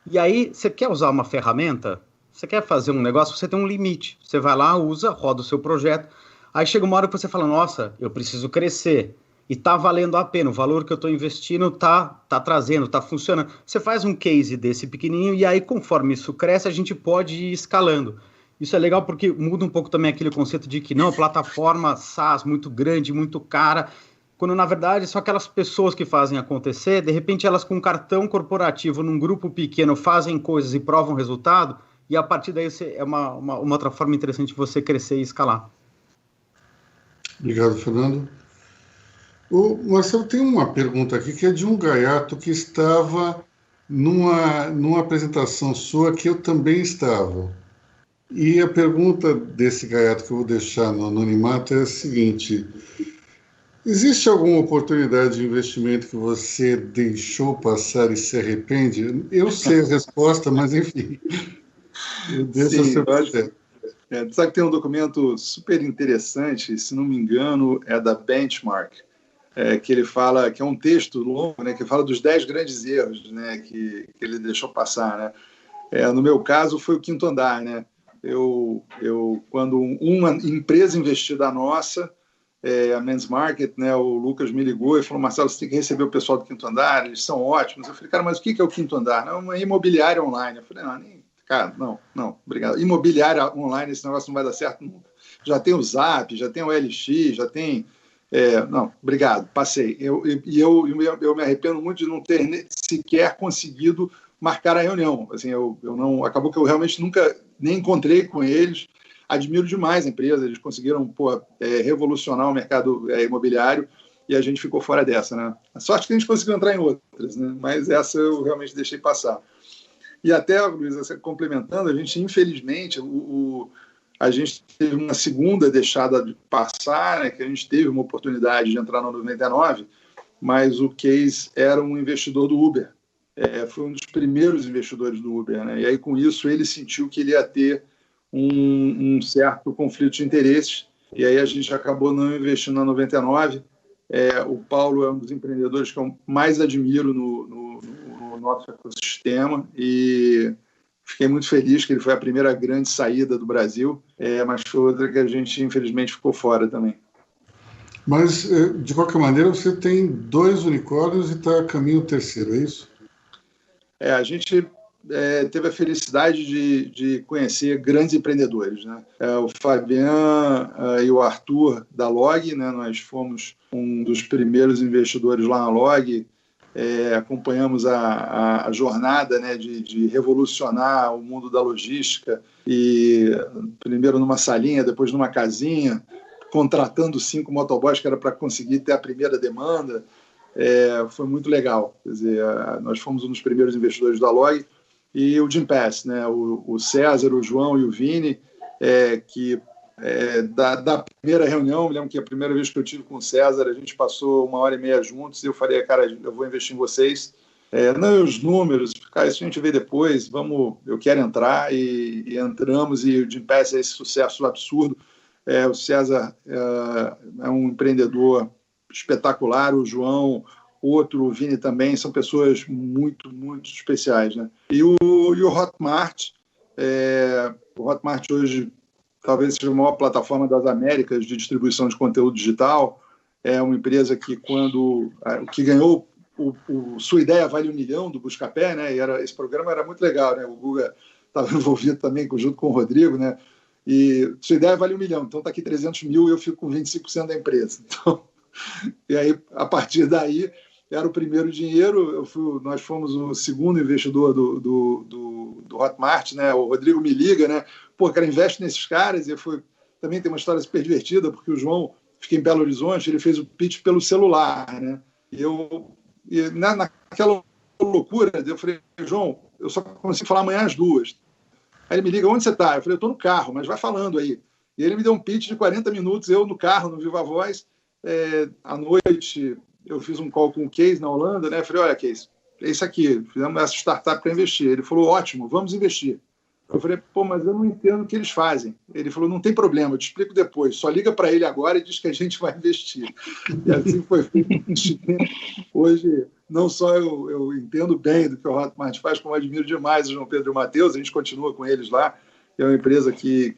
E aí, você quer usar uma ferramenta, você quer fazer um negócio, você tem um limite. Você vai lá, usa, roda o seu projeto. Aí chega uma hora que você fala, nossa, eu preciso crescer. E tá valendo a pena, o valor que eu estou investindo tá trazendo, tá funcionando. Você faz um case desse pequenininho e aí, conforme isso cresce, a gente pode ir escalando. Isso é legal porque muda um pouco também aquele conceito de que não, plataforma SaaS muito grande, muito cara, quando na verdade são aquelas pessoas que fazem acontecer, de repente elas com um cartão corporativo num grupo pequeno fazem coisas e provam resultado, e a partir daí é uma outra forma interessante de você crescer e escalar. Obrigado, Fernando. O Marcelo, tem uma pergunta aqui que é de um gaiato que estava numa apresentação sua que eu também estava. E a pergunta desse gaiato que eu vou deixar no anonimato é a seguinte: existe alguma oportunidade de investimento que você deixou passar e se arrepende? Eu sei a resposta, mas enfim... Sim, sabe que tem um documento super interessante, se não me engano, é da Benchmark, que ele fala, que é um texto longo, né, que fala dos 10 grandes erros, né, que ele deixou passar, né? No meu caso, foi o quinto andar, né? Quando uma empresa investida nossa, a Men's Market, né, o Lucas me ligou e falou: Marcelo, você tem que receber o pessoal do quinto andar, eles são ótimos. Eu falei: cara, mas o que é o quinto andar? Não, uma imobiliária online. Eu falei: cara, não, obrigado. Imobiliária online, esse negócio não vai dar certo nunca. Já tem o Zap, já tem o LX, já tem... não, obrigado, passei. Eu me arrependo muito de não ter sequer conseguido marcar a reunião. Assim, acabou que eu realmente nunca nem encontrei com eles. Admiro demais a empresa, eles conseguiram revolucionar o mercado imobiliário e a gente ficou fora dessa, né? A sorte que a gente conseguiu entrar em outras, né? Mas essa eu realmente deixei passar. E até, Luiz, complementando, a gente, infelizmente, a gente teve uma segunda deixada de passar, né, que a gente teve uma oportunidade de entrar no 99, mas o case era um investidor do Uber. Foi um dos primeiros investidores do Uber, né? E aí, com isso, ele sentiu que ele ia ter um certo conflito de interesses, e aí a gente acabou não investindo na 99. O Paulo é um dos empreendedores que eu mais admiro no nosso ecossistema e fiquei muito feliz que ele foi a primeira grande saída do Brasil, mas foi outra que a gente, infelizmente, ficou fora também. Mas, de qualquer maneira, você tem 2 unicórnios e está a caminho do terceiro, é isso? A gente teve a felicidade de conhecer grandes empreendedores, né? O Fabian e o Arthur da Log, né? Nós fomos um dos primeiros investidores lá na Log, acompanhamos a jornada, né, de revolucionar o mundo da logística, e primeiro numa salinha, depois numa casinha, contratando 5 motoboys que era para conseguir ter a primeira demanda. Foi muito legal. Quer dizer, nós fomos um dos primeiros investidores da Log, e o Gympass, né, o César, o João e o Vini, que da primeira reunião, me lembro que a primeira vez que eu tive com o César, a gente passou 1h30 juntos, e eu falei: cara, eu vou investir em vocês. Não, os números, cara, isso a gente vê depois, eu quero entrar, e entramos, e o Gympass é esse sucesso absurdo. O César é um empreendedor espetacular, o João, outro, o Vini também, são pessoas muito, muito especiais, né? E o Hotmart, o Hotmart hoje talvez seja a maior plataforma das Américas de distribuição de conteúdo digital. É uma empresa que, que ganhou Sua Ideia Vale $1 Milhão, do Buscapé, né? E esse programa era muito legal, né? O Guga estava envolvido também, junto com o Rodrigo, né? E Sua Ideia Vale $1 Milhão, então está aqui 300 mil e eu fico com 25% da empresa. Então, e aí, a partir daí, era o primeiro dinheiro, nós fomos o segundo investidor do Hotmart, né? O Rodrigo me liga, né? Pô, cara, investe nesses caras. E também tem uma história super divertida, porque o João fica em Belo Horizonte, ele fez o pitch pelo celular, né? E naquela loucura, eu falei, João, eu só consigo falar amanhã às 2. Aí ele me liga, onde você está? Eu falei, eu estou no carro, mas vai falando aí. E ele me deu um pitch de 40 minutos, eu no carro, no Viva Voz. À noite, eu fiz um call com o Case na Holanda, né? Eu falei, olha, Case, é isso aqui, fizemos essa startup para investir. Ele falou, ótimo, vamos investir. Eu falei, pô, mas eu não entendo o que eles fazem. Ele falou, não tem problema, eu te explico depois. Só liga para ele agora e diz que a gente vai investir. E assim foi feito. Hoje, não só eu entendo bem do que o Hotmart faz, como admiro demais o João Pedro e o Matheus. A gente continua com eles lá. É uma empresa que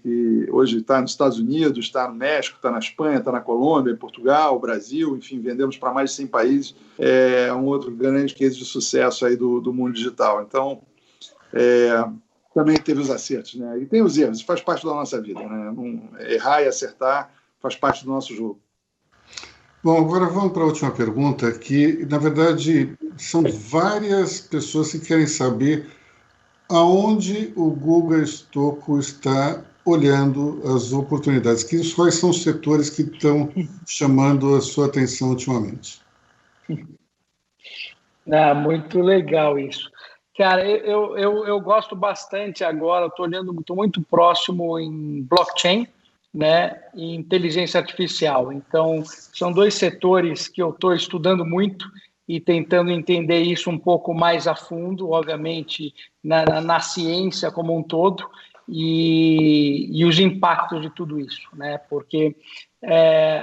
hoje está nos Estados Unidos, está no México, está na Espanha, está na Colômbia, Portugal, Brasil, enfim, vendemos para mais de 100 países. É um outro grande case de sucesso aí do mundo digital. Então, também teve os acertos, né? E tem os erros, faz parte da nossa vida, né? Errar e acertar faz parte do nosso jogo. Bom, agora vamos para a última pergunta, que, na verdade, são várias pessoas que querem saber aonde o Guga Stocco está olhando as oportunidades, quais são os setores que estão chamando a sua atenção ultimamente. Muito legal isso. Cara, eu gosto bastante agora, estou muito próximo em blockchain, né, e inteligência artificial. Então, são dois setores que eu estou estudando muito e tentando entender isso um pouco mais a fundo, obviamente, na ciência como um todo, e os impactos de tudo isso, né? Porque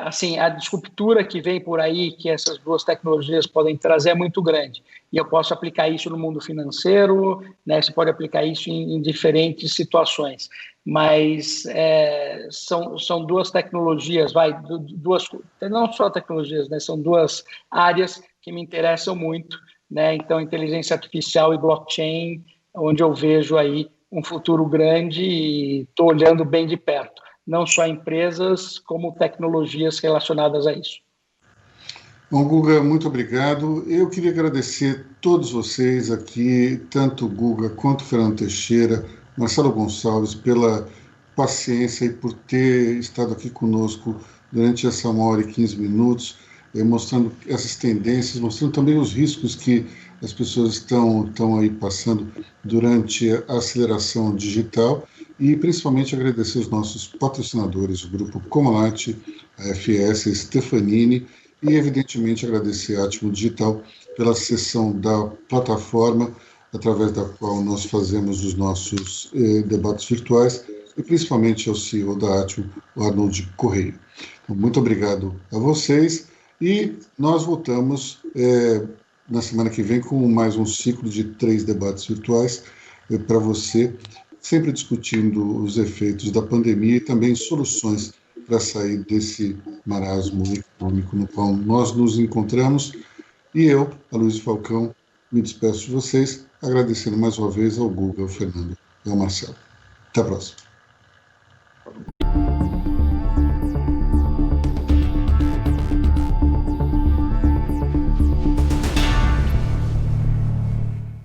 assim, a disruptura que vem por aí, que essas duas tecnologias podem trazer, é muito grande. E eu posso aplicar isso no mundo financeiro, né? Você pode aplicar isso em diferentes situações. Mas são duas tecnologias, não só tecnologias, né? São duas áreas que me interessam muito, né? Então, inteligência artificial e blockchain, onde eu vejo aí um futuro grande e estou olhando bem de perto. Não só empresas, como tecnologias relacionadas a isso. Bom, Guga, muito obrigado. Eu queria agradecer a todos vocês aqui, tanto o Guga quanto o Fernando Teixeira, Marcelo Gonçalves, pela paciência e por ter estado aqui conosco durante essa 1h15 minutos, mostrando essas tendências, mostrando também os riscos que as pessoas estão aí passando durante a aceleração digital, e principalmente agradecer os nossos patrocinadores, o Grupo Comalate, a FS, a Stefanini, e evidentemente agradecer a Atmo Digital pela cessão da plataforma através da qual nós fazemos os nossos debates virtuais, e principalmente ao CEO da Atmo, o Arnold Correia. Então, muito obrigado a vocês, e nós voltamos na semana que vem com mais um ciclo de 3 debates virtuais para você, sempre discutindo os efeitos da pandemia e também soluções para sair desse marasmo econômico no qual nós nos encontramos. E eu, Aloysio Falcão, me despeço de vocês, agradecendo mais uma vez ao Guga, ao Fernando e ao Marcelo. Até a próxima.